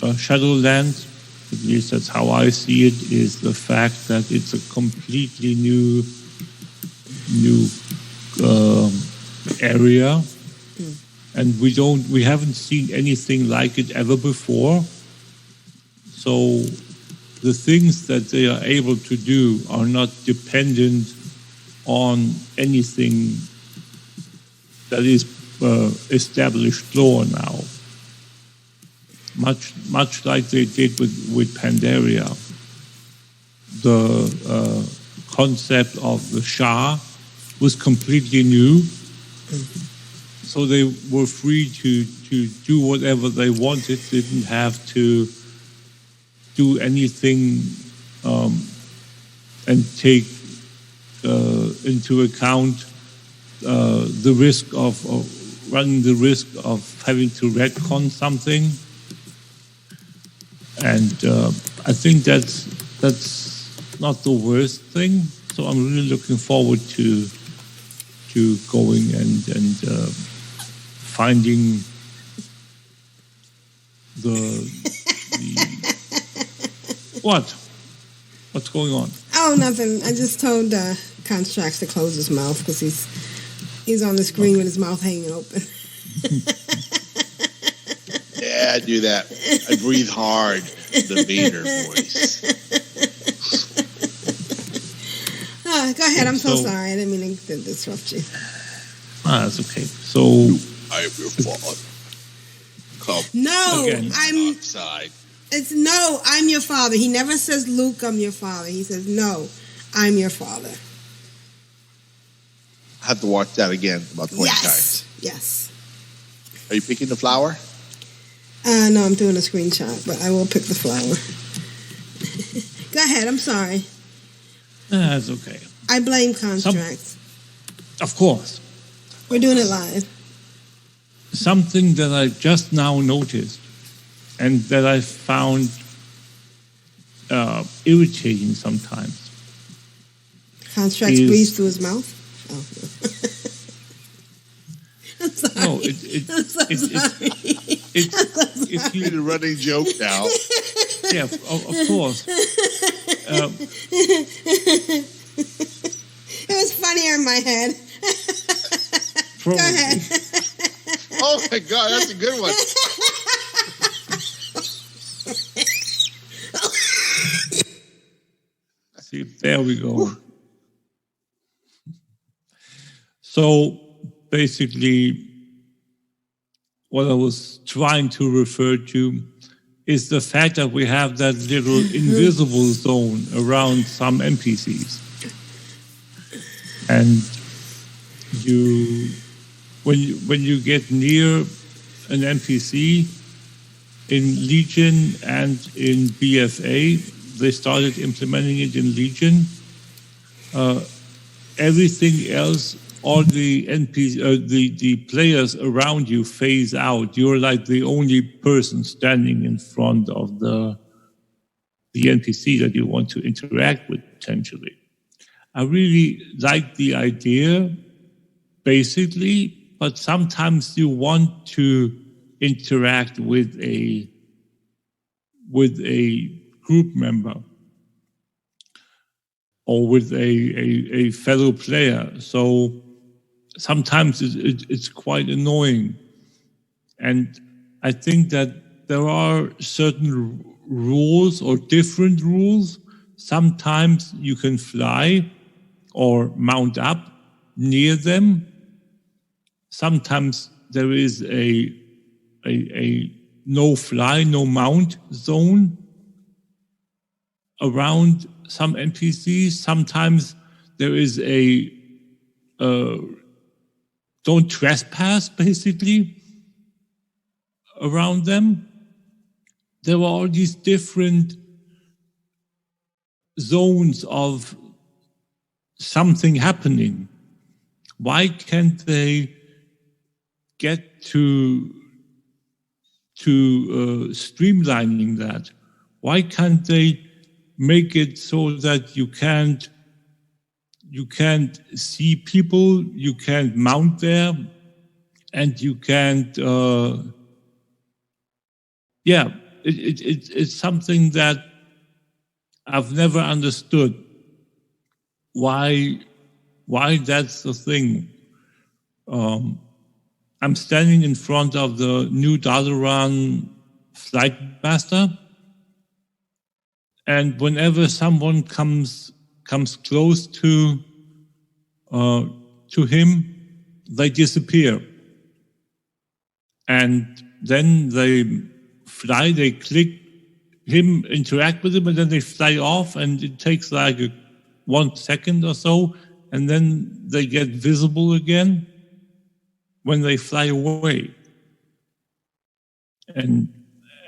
Speaker 8: Shadowlands, at least that's how I see it, is the fact that it's a completely new area, and we haven't seen anything like it ever before. So the things that they are able to do are not dependent on anything that is established lore now. Much like they did with Pandaria. The concept of the Shah was completely new. So they were free to do whatever they wanted, didn't have to do anything and take into account the risk of running the risk of having to retcon something. And I think that's not the worst thing. So I'm really looking forward to going and finding the what's going on?
Speaker 7: Oh, nothing. I just told Constructs to close his mouth because he's on the screen with his mouth hanging open.
Speaker 9: Yeah, Yeah, I do that. I breathe hard. The Vader voice.
Speaker 7: Go ahead. I'm so sorry. I didn't mean to disrupt you.
Speaker 8: That's okay. So
Speaker 9: I am your father. Come.
Speaker 7: No,
Speaker 8: again.
Speaker 7: I'm
Speaker 9: outside.
Speaker 7: It's no, I'm your father. He never says, Luke, I'm your father. He says, no, I'm your father.
Speaker 9: I have to watch that again about 20 times.
Speaker 7: Yes.
Speaker 9: Are you picking the flower?
Speaker 7: No, I'm doing a screenshot, but I will pick the flower. Go ahead. I'm sorry.
Speaker 8: That's okay.
Speaker 7: I blame contracts.
Speaker 8: Of course.
Speaker 7: We're doing it live.
Speaker 8: Something that I just now noticed and that I found irritating sometimes.
Speaker 7: Contracts breathes through his mouth? Oh, no. I'm sorry.
Speaker 8: No,
Speaker 9: It's you the running joke now.
Speaker 8: Yeah, of course.
Speaker 7: It was funnier in my head. Go ahead.
Speaker 9: Oh my God, that's a good one.
Speaker 8: See, there we go. So basically, what I was trying to refer to is the fact that we have that little invisible zone around some NPCs. And when you get near an NPC in Legion and in BFA, they started implementing it in Legion. Everything else, all the the players around you phase out. You're like the only person standing in front of the NPC that you want to interact with potentially. I really like the idea, basically, but sometimes you want to interact with a group member or with a fellow player. So sometimes it's quite annoying. And I think that there are certain rules or different rules. Sometimes you can fly or mount up near them. Sometimes there is a no fly, no mount zone around some NPCs. Sometimes there is a don't trespass, basically, around them. There are all these different zones of something happening. Why can't they get to streamlining that? Why can't they make it so that you can't see people, you can't mount there, and you can't it's something that I've never understood why that's the thing. I'm standing in front of the new Dalaran flight master, and whenever someone comes close to him, they disappear, and then they fly. They click him, interact with him, and then they fly off, and it takes like 1 second or so, and then they get visible again when they fly away. And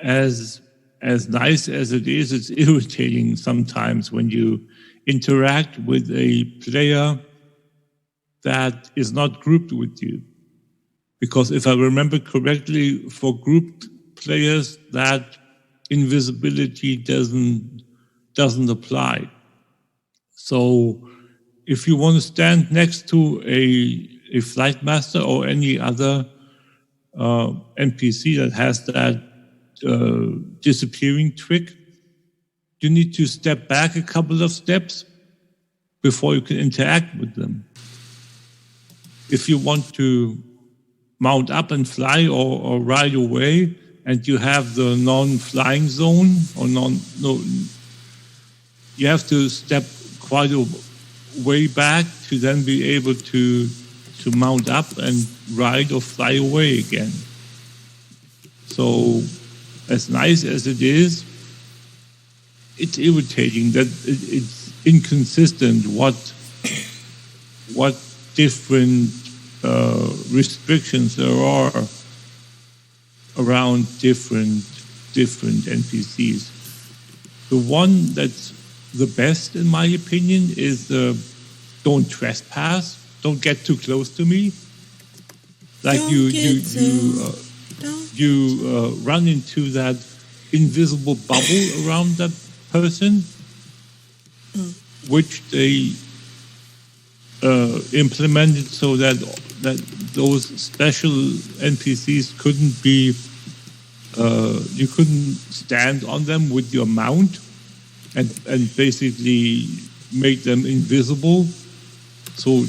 Speaker 8: as nice as it is, it's irritating sometimes when you interact with a player that is not grouped with you. Because if I remember correctly, for grouped players, that invisibility doesn't apply. So if you want to stand next to a flight master or any other NPC that has that disappearing trick, you need to step back a couple of steps before you can interact with them. If you want to mount up and fly or ride away, and you have the non-flying zone, or you have to step quite a way back to then be able to mount up and ride or fly away again. So, as nice as it is, it's irritating that it's inconsistent what different restrictions there are around different NPCs. The one that's the best, in my opinion, is the don't trespass, don't get too close to me. Like you run into that invisible bubble around that person, which they implemented so that those special NPCs couldn't be, you couldn't stand on them with your mount and basically make them invisible, so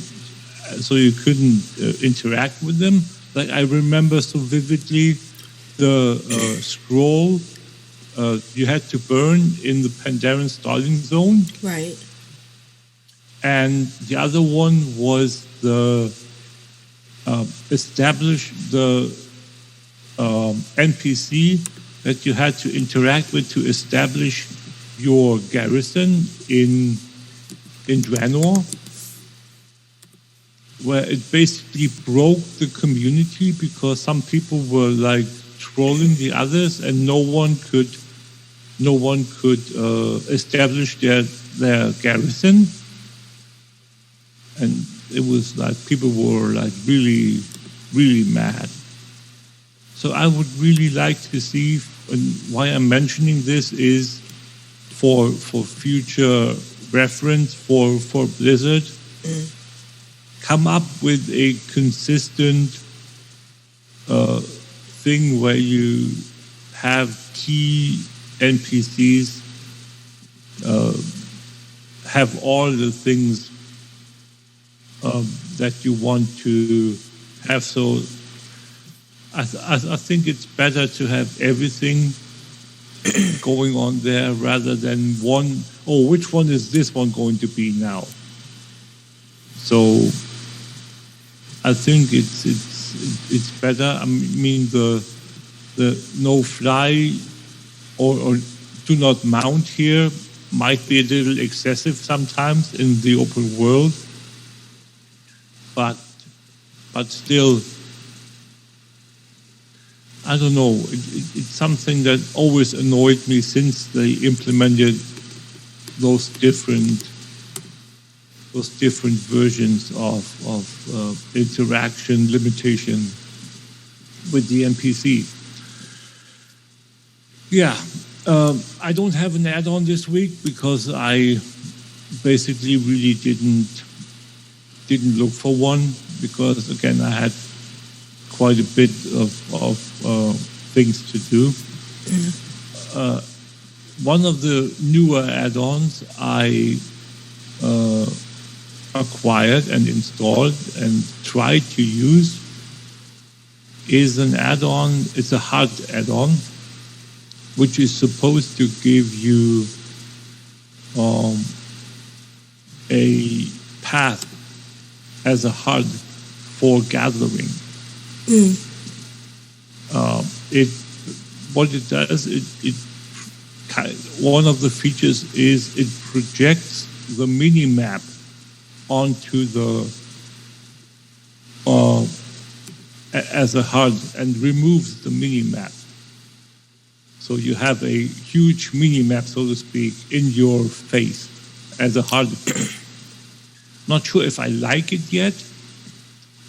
Speaker 8: you couldn't interact with them. Like I remember so vividly the scroll you had to burn in the Pandaren Stalling Zone.
Speaker 7: Right.
Speaker 8: And the other one was the establish the NPC that you had to interact with to establish your garrison in Draenor, where it basically broke the community because some people were like trolling the others, and no one could establish their garrison. And it was like people were like really, really mad. So I would really like to see, and why I'm mentioning this is for future reference for Blizzard, come up with a consistent thing where you have key NPCs have all the things that you want to have. So I think it's better to have everything going on there rather than which one is this one going to be now? So I think it's better. I mean the no fly or do not mount here might be a little excessive sometimes in the open world. But still, I don't know. It's something that always annoyed me since they implemented those different versions of interaction limitation with the NPC. Yeah, I don't have an add-on this week because I basically really didn't look for one, because again I had quite a bit of things to do. One of the newer add-ons I acquired and installed and tried to use is an add-on. It's a HUD add-on, which is supposed to give you a path as a HUD for gathering. What it does, one of the features is it projects the mini map onto the as a HUD and removes the mini map. So you have a huge mini map, so to speak, in your face as a HUD. Not sure if I like it yet,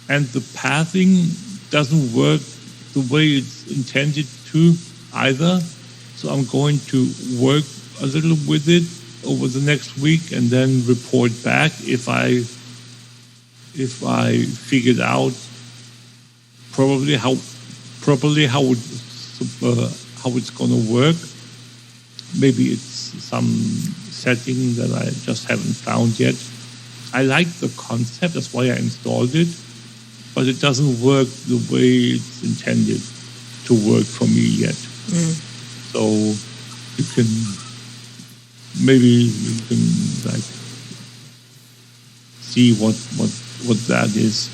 Speaker 8: and the pathing doesn't work the way it's intended to either. So I'm going to work a little with it over the next week and then report back if I figured out probably how it's going to work. Maybe it's some setting that I just haven't found yet. I like the concept, that's why I installed it, but it doesn't work the way it's intended. to work for me yet. So you can like see what that is.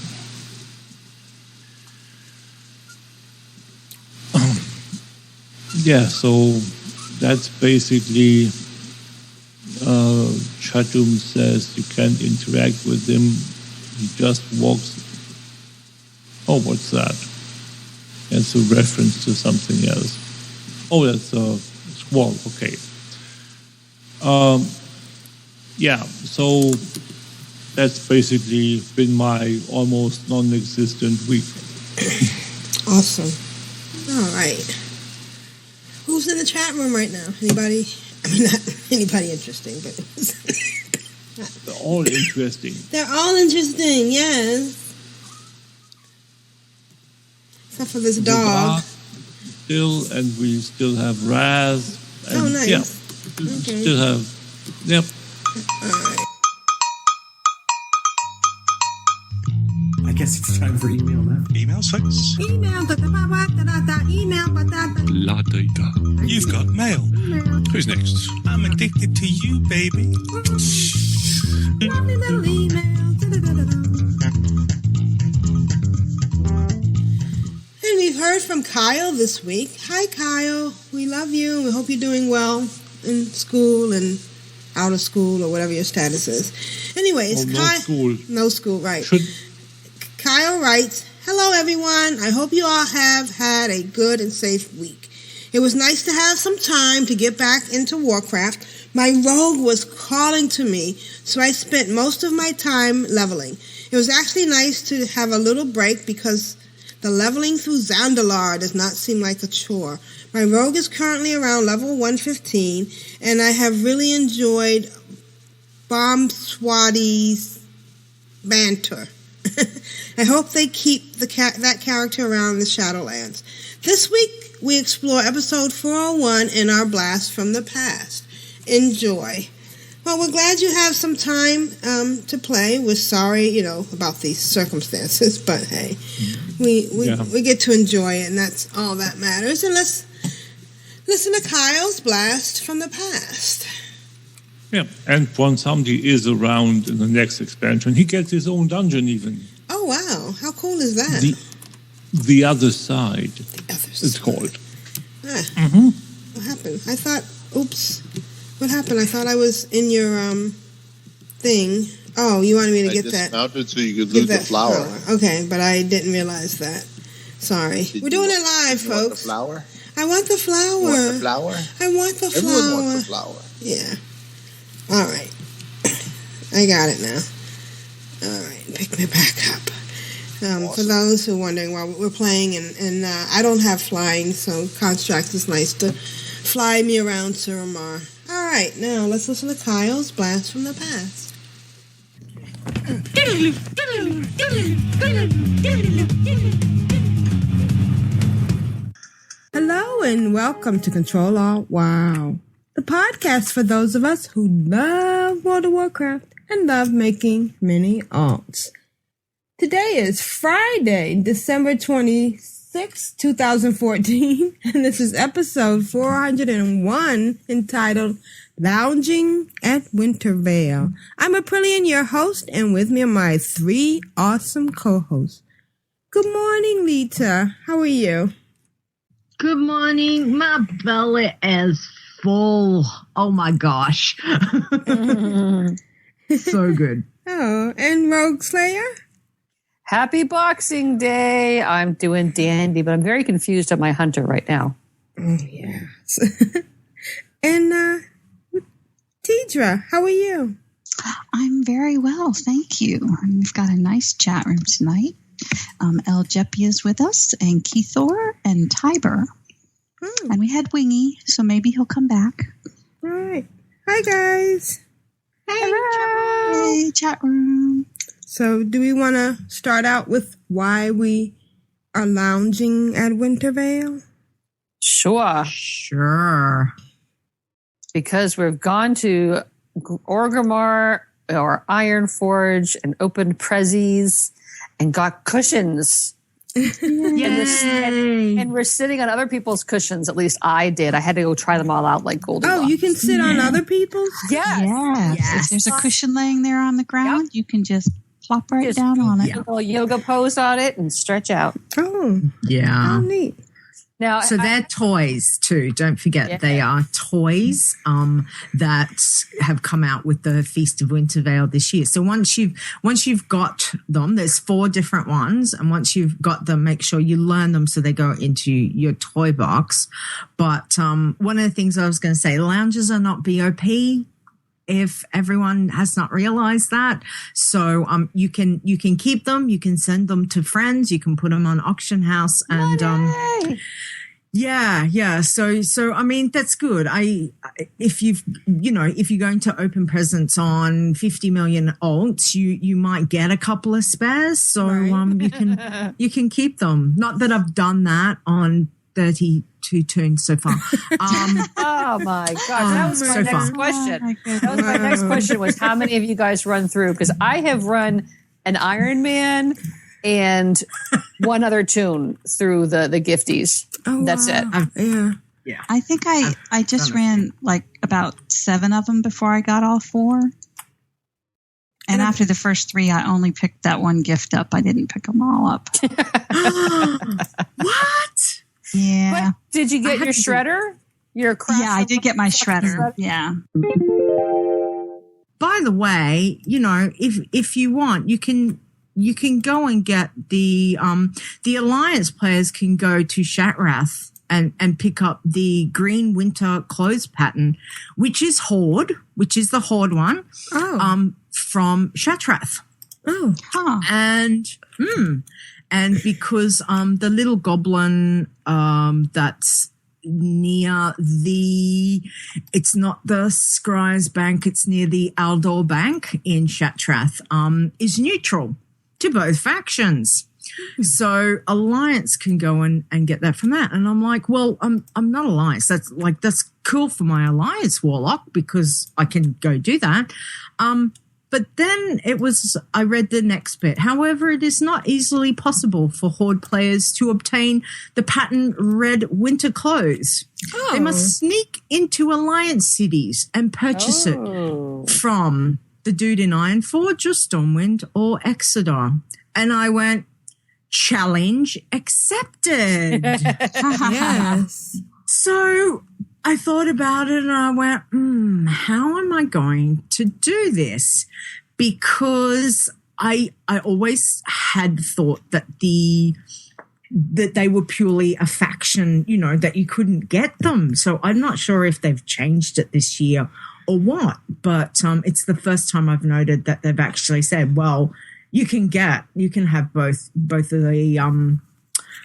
Speaker 8: Yeah, so that's basically Chatum says you can't interact with him. He just walks. Oh, what's that? It's a reference to something else. Oh, that's a squall. Okay. Yeah, so that's basically been my almost non-existent week.
Speaker 7: Awesome. All right. Who's in the chat room right now? Anybody? I mean, not anybody interesting, but
Speaker 8: they're all interesting.
Speaker 7: They're all interesting, yes. Except for this dog.
Speaker 8: Still, and we still have Raz. And
Speaker 7: nice.
Speaker 8: Yeah, we still have. Yep.
Speaker 7: All right.
Speaker 12: I guess it's time for email now.
Speaker 11: Emails, folks?
Speaker 10: Email, email,
Speaker 11: La data. You've got mail. Who's next? I'm addicted to you, baby.
Speaker 10: Lovely little email.
Speaker 7: And we've heard from Kyle this week. Hi, Kyle. We love you. We hope you're doing well in school and out of school or whatever your status is. Anyways,
Speaker 8: no school.
Speaker 7: No school, right. Kyle writes, hello, everyone. I hope you all have had a good and safe week. It was nice to have some time to get back into Warcraft. My rogue was calling to me, so I spent most of my time leveling. It was actually nice to have a little break because the leveling through Zandalar does not seem like a chore. My rogue is currently around level 115, and I have really enjoyed Bomb Swadi's banter. I hope they keep that character around the Shadowlands. This week, we explore episode 401 in our blast from the past. Enjoy. Well, we're glad you have some time to play. We're sorry, about these circumstances, but hey, we get to enjoy it, and that's all that matters. And let's listen to Kyle's blast from the past.
Speaker 8: Yeah, and when somebody is around in the next expansion, he gets his own dungeon even.
Speaker 7: Oh, wow. How cool is that?
Speaker 8: The Other Side, it's called.
Speaker 7: What happened? I thought, oops. What happened? I thought I was in your thing. Oh, you wanted me to get that.
Speaker 9: I dismounted so you could loot the flower.
Speaker 7: Okay, but I didn't realize that. Sorry. We're doing it live, folks.
Speaker 9: Want the flower?
Speaker 7: I want the flower.
Speaker 9: You want the flower?
Speaker 7: I want the flower.
Speaker 9: Everyone wants the flower.
Speaker 7: Yeah. All right. I got it now. All right. Pick me back up.
Speaker 9: Awesome.
Speaker 7: For those who are wondering why we're playing, and I don't have flying, so Construct is nice to fly me around Suramar. All right. Now, let's listen to Kyle's blast from the past. Hello and welcome to Control Alt WoW, the podcast for those of us who love World of Warcraft and love making mini alts. Today is Friday, December 26, 2014, and this is episode 401 entitled Lounging at Wintervale. I'm Aprillian, your host, and with me are my three awesome co-hosts. Good morning, Lita. How are you?
Speaker 13: Good morning. My belly is full. Oh my gosh. So good.
Speaker 7: Oh, and Rogue Slayer?
Speaker 14: Happy Boxing Day. I'm doing dandy, but I'm very confused on my hunter right now.
Speaker 7: Oh, yes. And Tidra, how are you?
Speaker 15: I'm very well, thank you. And we've got a nice chat room tonight. El Jeppy is with us, and Keithor, and Tiber. And we had Wingy, so maybe he'll come back.
Speaker 7: All right. Hi, guys.
Speaker 15: Hey, chat room.
Speaker 7: So do we want to start out with why we are lounging at Wintervale?
Speaker 14: Sure. Because we've gone to Orgrimmar or Ironforge and opened prezzies and got cushions And we're sitting on other people's cushions. At least I did. I had to go try them all out like Goldilocks.
Speaker 10: Oh, you can sit on other people's?
Speaker 15: Yes. If there's a cushion laying there on the ground, you can just plop right down on it.
Speaker 14: A little yoga pose on it and stretch out.
Speaker 10: Oh,
Speaker 16: yeah.
Speaker 10: How neat.
Speaker 14: Now,
Speaker 16: so they're toys too. Don't forget, they are toys that have come out with the Feast of Wintervale this year. So once you've got them, there's 4 different ones, and once you've got them, make sure you learn them so they go into your toy box. But one of the things I was going to say, lounges are not BOP. If everyone has not realized that, so you can keep them, you can send them to friends, you can put them on auction house, and So I mean that's good. If you're going to open presents on 50 million alts, you might get a couple of spares, so you can keep them. Not that I've done that on 32 tunes so far.
Speaker 14: Oh my gosh, that was my next question. That was my next question was how many of you guys run through? Because I have run an Iron Man and one other tune through the gifties.
Speaker 10: Oh,
Speaker 14: that's it.
Speaker 15: Yeah. I think I just ran like about 7 of them before I got all 4. And after the first 3, I only picked that one gift up. I didn't pick them all up.
Speaker 16: What?
Speaker 15: Yeah.
Speaker 14: But did you get your shredder? Your
Speaker 15: I did get my shredder. Yeah.
Speaker 16: By the way, if you want, you can go and get the Alliance players can go to Shatrath and pick up the green winter clothes pattern, which is the Horde one, from Shatrath.
Speaker 10: Oh,
Speaker 16: and because the little goblin that's near it's not the Scry's Bank, it's near the Aldor Bank in Shatrath, is neutral to both factions. So Alliance can go and get that from that. And I'm like, well, I'm not Alliance. That's cool for my Alliance Warlock because I can go do that. But then I read the next bit. However, it is not easily possible for Horde players to obtain the pattern red winter clothes. Oh. They must sneak into Alliance cities and purchase it from the dude in Ironforge or Stormwind or Exeter. And I went, challenge accepted.
Speaker 10: Yes.
Speaker 16: So I thought about it and I went, how am I going to do this? Because I always had thought that that they were purely a faction, that you couldn't get them. So I'm not sure if they've changed it this year or what, but it's the first time I've noted that they've actually said, well, you can have both of the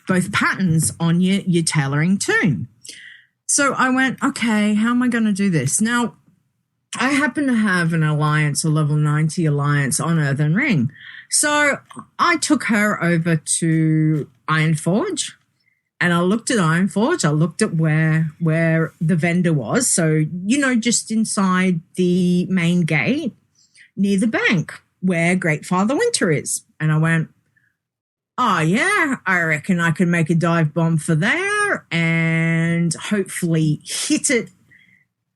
Speaker 16: both patterns on your tailoring tune. So I went, okay, how am I going to do this? Now, I happen to have an alliance, a level 90 alliance on Earthen Ring. So I took her over to Ironforge and I looked at Ironforge. I looked at where the vendor was. So, just inside the main gate near the bank where Great Father Winter is. And I went, oh, yeah, I reckon I could make a dive bomb for there and hopefully hit it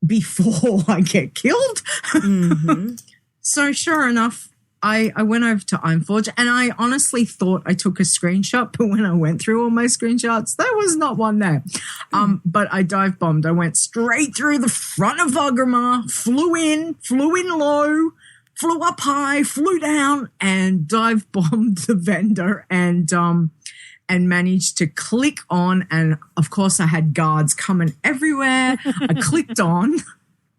Speaker 16: before I get killed. Mm-hmm. So sure enough, I went over to Ironforge and I honestly thought I took a screenshot, but when I went through all my screenshots, there was not one there. But I dive bombed. I went straight through the front of Vogramar, flew in low, flew up high, flew down, and dive bombed the vendor and managed to click on. And of course, I had guards coming everywhere. I clicked on,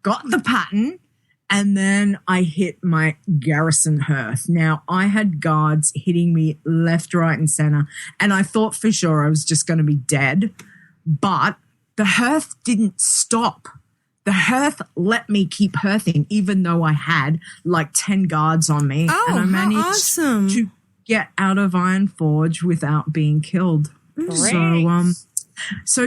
Speaker 16: got the pattern, and then I hit my garrison hearth. Now, I had guards hitting me left, right, and center, and I thought for sure I was just going to be dead. But the hearth didn't stop. The hearth let me keep hearthing, even though I had like 10 guards on me.
Speaker 10: Oh,
Speaker 16: and I managed to get out of Ironforge without being killed.
Speaker 14: Great.
Speaker 16: So, So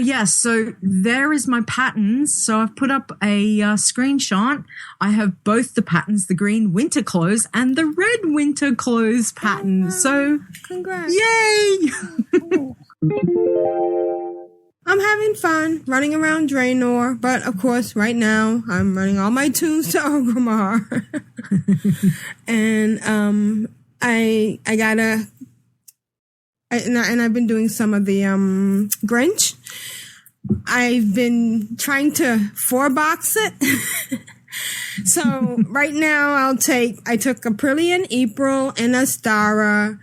Speaker 16: there is my patterns. So I've put up a screenshot. I have both the patterns, the green winter clothes and the red winter clothes pattern. So
Speaker 7: congrats.
Speaker 16: Yay!
Speaker 7: I'm having fun running around Draenor, but of course right now I'm running all my tunes to Orgrimmar. And I've been doing some of the Grinch. I've been trying to 4-box it. So right now I took Aprillian, April, and Astara,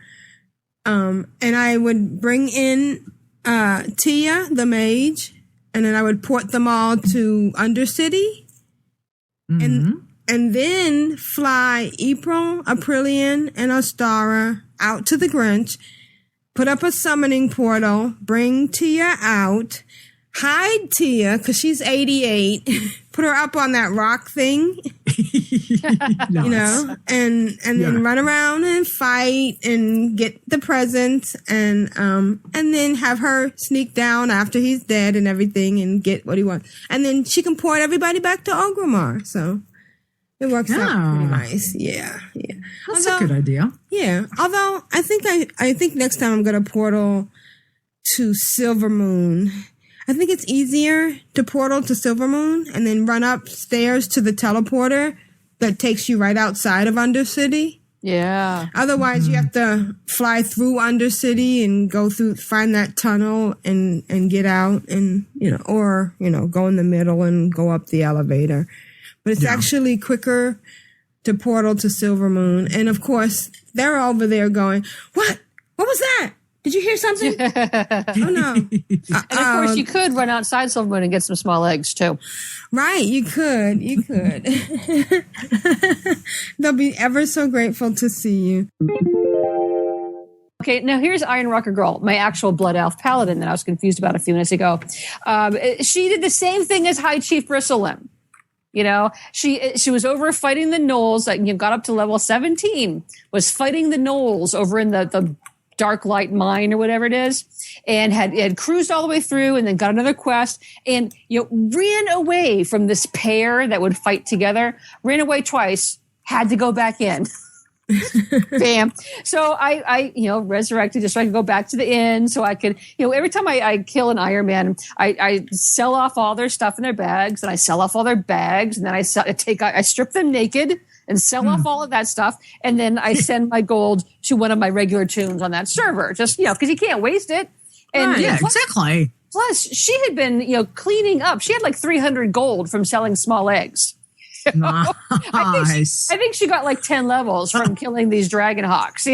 Speaker 7: and I would bring in Tia, the mage, and then I would port them all to Undercity, and then fly April, Aprillian, and Astara out to the Grinch, put up a summoning portal, bring Tia out, hide Tia, because she's 88, put her up on that rock thing, you know, and then run around and fight and get the presents, and then have her sneak down after he's dead and everything and get what he wants. And then she can port everybody back to Orgrimmar, so it works out pretty nice. Yeah.
Speaker 16: That's a good idea.
Speaker 7: Yeah. Although I think next time I'm gonna portal to Silvermoon. I think it's easier to portal to Silvermoon and then run upstairs to the teleporter that takes you right outside of Undercity.
Speaker 14: Yeah.
Speaker 7: Otherwise, you have to fly through Undercity and go through, find that tunnel and get out and, or go in the middle and go up the elevator. But it's actually quicker to portal to Silvermoon. And of course, they're over there going, "What? What was that? Did you hear something?" Oh, no.
Speaker 14: And of course, you could run outside Silvermoon and get some small eggs, too.
Speaker 7: Right, you could. They'll be ever so grateful to see you.
Speaker 14: Okay, now here's Iron Rocker Girl, my actual Blood Elf Paladin that I was confused about a few minutes ago. She did the same thing as High Chief Bristlelim. She was over fighting the gnolls, got up to level 17, was fighting the gnolls over in the Dark Light Mine or whatever it is, and had cruised all the way through and then got another quest and ran away from this pair that would fight together, ran away twice, had to go back in. Bam. So I resurrected just so I could go back to the inn so I could, every time I kill an Iron Man, I sell off all their stuff in their bags and I sell off all their bags and then I strip them naked and sell off all of that stuff. And then I send my gold to one of my regular tunes on that server, just, because you can't waste it. And
Speaker 16: exactly.
Speaker 14: Plus, she had been, cleaning up. She had like 300 gold from selling small eggs.
Speaker 16: Nice.
Speaker 14: I think she got like 10 levels from killing these dragon hawks.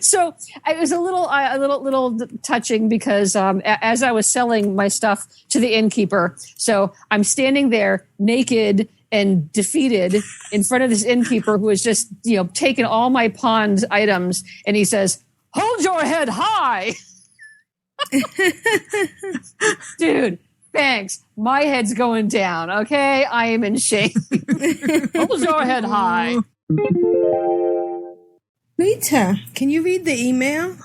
Speaker 14: So it was a little touching because as I was selling my stuff to the innkeeper, so I'm standing there naked and defeated in front of this innkeeper who has just taken all my pawned items, and he says, "Hold your head high." Dude, thanks. My head's going down, okay? I am in shame. Hold your head high.
Speaker 7: Rita, can you read the email?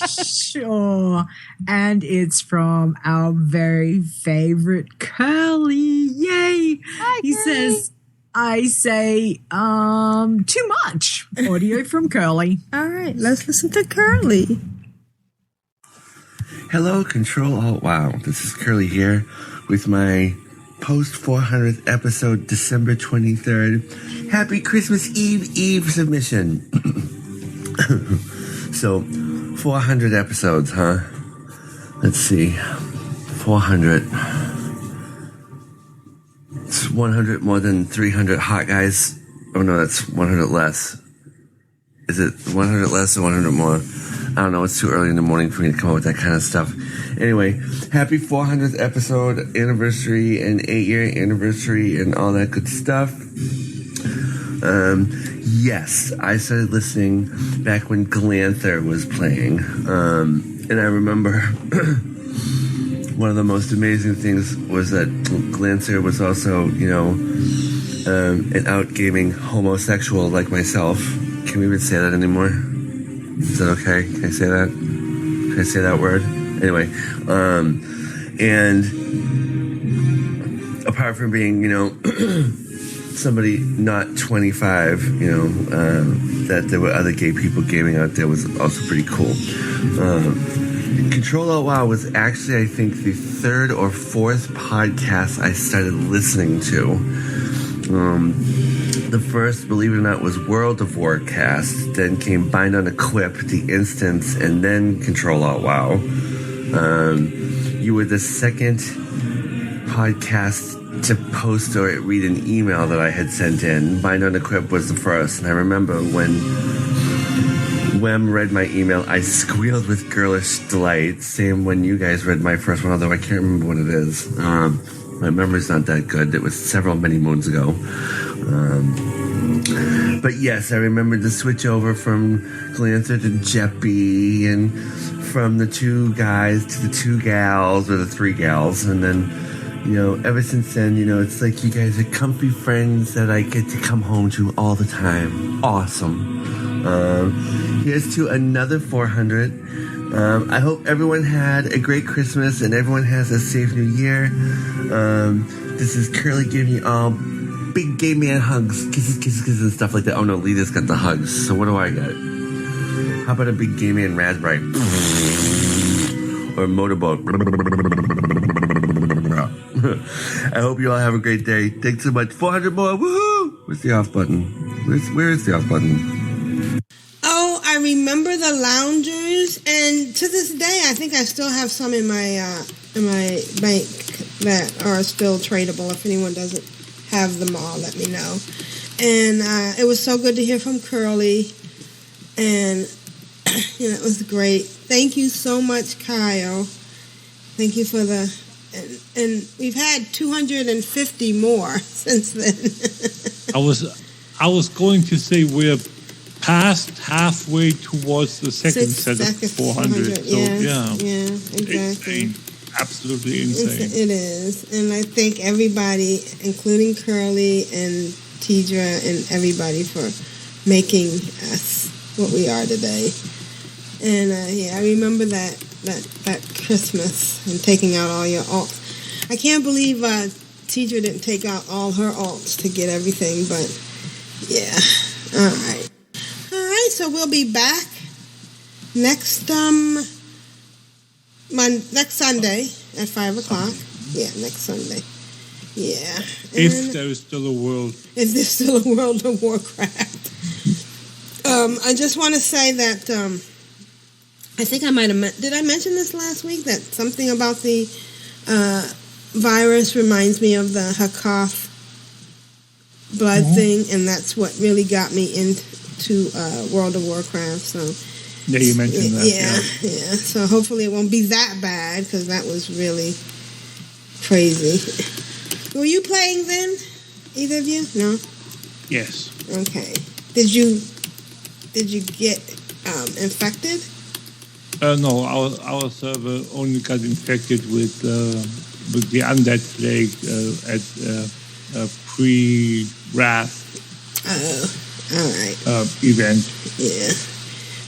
Speaker 16: Sure. And it's from our very favorite Curly. Yay.
Speaker 14: Hi,
Speaker 16: he
Speaker 14: Curly.
Speaker 16: says, I say, too much. Audio from Curly.
Speaker 7: All right, let's listen to Curly.
Speaker 17: Hello, Control Alt Wow. This is Curly here with my post 400th episode, December 23rd. Happy Christmas Eve submission. So, 400 episodes, huh? Let's see. 400. It's 100 more than 300 hot guys. Oh no, that's 100 less. Is it 100 less or 100 more? I don't know. It's too early in the morning for me to come up with that kind of stuff. Anyway, happy 400th episode anniversary and 8-year anniversary and all that good stuff. Yes, I started listening back when Glanther was playing. And I remember one of the most amazing things was that Glanther was also, an out-gaming homosexual like myself. Can we even say that anymore? Is that okay? Can I say that? Can I say that word? Anyway, and apart from being, somebody not 25, that there were other gay people gaming out there was also pretty cool. Ctrl Alt WoW was actually, I think, the third or fourth podcast I started listening to. The first, believe it or not, was World of Warcast. Then came Bind on a Quip, The Instance, and then Ctrl Alt WoW. You were the second podcast to post or read an email that I had sent in. Bind on a Quip was the first, and I remember when Wem read my email, I squealed with girlish delight. Same when you guys read my first one, although I can't remember what it is. My memory's not that good. It was many moons ago. But yes, I remember the switch over from Glanther to Jeppy, and from the two guys to the two gals, or the three gals, and then, ever since then, it's like you guys are comfy friends that I get to come home to all the time. Awesome. Here's to another 400. I hope everyone had a great Christmas and everyone has a safe New Year. This is Curly giving you all big gay man hugs, kisses, kisses, kisses, and stuff like that. Oh no, Lita's got the hugs. So what do I got? How about a big gay man raspberry? Or motorboat? I hope you all have a great day. Thanks so much. 400 more. Woohoo! Where's the off button? Where is the off button?
Speaker 7: Oh, I remember the loungers, and to this day, I think I still have some in my bank that are still tradable. If anyone doesn't have them all, let me know. And it was so good to hear from Curly, and it was great. Thank you so much, Kyle. Thank you for the... And we've had 250 more since then.
Speaker 8: I was going to say we're past halfway towards the second set of 400. So yeah,
Speaker 7: exactly.
Speaker 8: Insane. Absolutely insane.
Speaker 7: It is, and I thank everybody, including Curly and Tidra and everybody, for making us what we are today. And I remember that Christmas and taking out all your alts. I can't believe Tidra didn't take out all her alts to get everything, but yeah. All right, so we'll be back next Sunday at 5:00. Yeah, next Sunday. Yeah.
Speaker 8: If there is still a world.
Speaker 7: If there's still a World of Warcraft. I just want to say that I think I might have... Did I mention this last week? That something about the virus reminds me of the Hakoth blood thing, and that's what really got me into World of Warcraft. So
Speaker 8: yeah, you mentioned that.
Speaker 7: Yeah. So hopefully it won't be that bad, because that was really crazy. Were you playing then? Either of you? No?
Speaker 8: Yes.
Speaker 7: Okay. Did you get infected?
Speaker 8: No, our server only got infected with the undead plague at pre-wrath event.
Speaker 7: Yeah.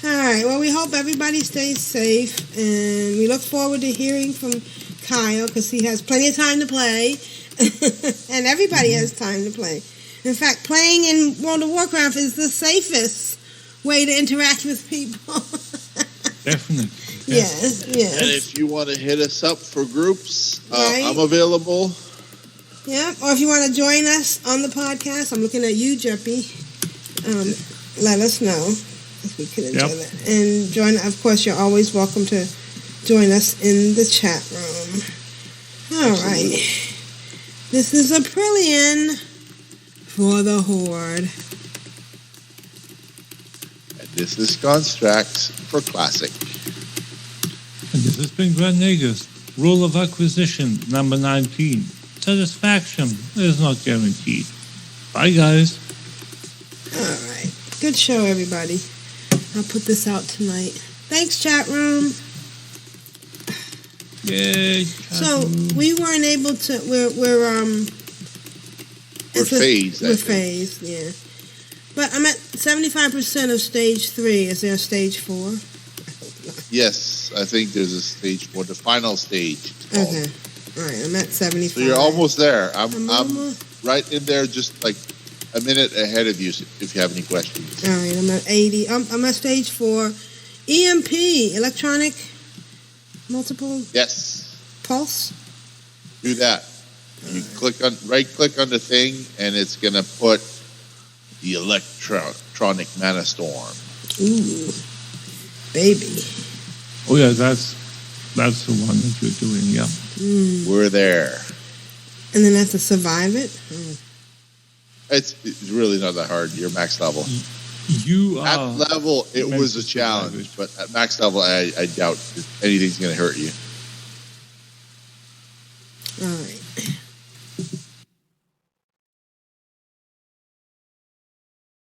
Speaker 7: All right. Well, we hope everybody stays safe, and we look forward to hearing from Kyle, because he has plenty of time to play, and everybody has time to play. In fact, playing in World of Warcraft is the safest way to interact with people.
Speaker 8: Definitely.
Speaker 7: Yes.
Speaker 9: And if you want to hit us up for groups,
Speaker 7: right.
Speaker 9: I'm available.
Speaker 7: Yeah, or if you want to join us on the podcast, I'm looking at you, Jeppy. Let us know if we can enjoy that. And of course, you're always welcome to join us in the chat room. All right. This is Aprillian for the Horde.
Speaker 9: And this is Constructs for Classic.
Speaker 8: And this has been Grand Negus, Rule of Acquisition, number 19. Satisfaction is not guaranteed. Bye, guys.
Speaker 7: All right. Good show, everybody. I'll put this out tonight. Thanks, chat room.
Speaker 8: Yay.
Speaker 7: So we weren't able to. We're
Speaker 9: phased.
Speaker 7: We're phased, yeah. But I'm at 75% of stage 3. Is there a stage 4? I hope not.
Speaker 9: Yes, I think there's a stage 4, the final stage.
Speaker 7: Okay. All right, I'm at 75.
Speaker 9: So you're almost there. I'm
Speaker 7: almost-
Speaker 9: right in there, just like a minute ahead of you. If you have any questions.
Speaker 7: All right, I'm at 80. I'm at stage 4. EMP, electronic multiple
Speaker 9: Yes.
Speaker 7: pulse.
Speaker 9: Do that. You right click on the thing, and it's gonna put the electronic mana storm.
Speaker 7: Ooh, baby.
Speaker 8: Oh yeah, that's the one that you're doing. Yeah.
Speaker 9: We're there.
Speaker 7: And then I have to survive it.
Speaker 9: It's really not that hard. You're max level.
Speaker 8: You
Speaker 9: at level, it was a challenge, but at max level, I doubt anything's going to hurt you.
Speaker 7: All right.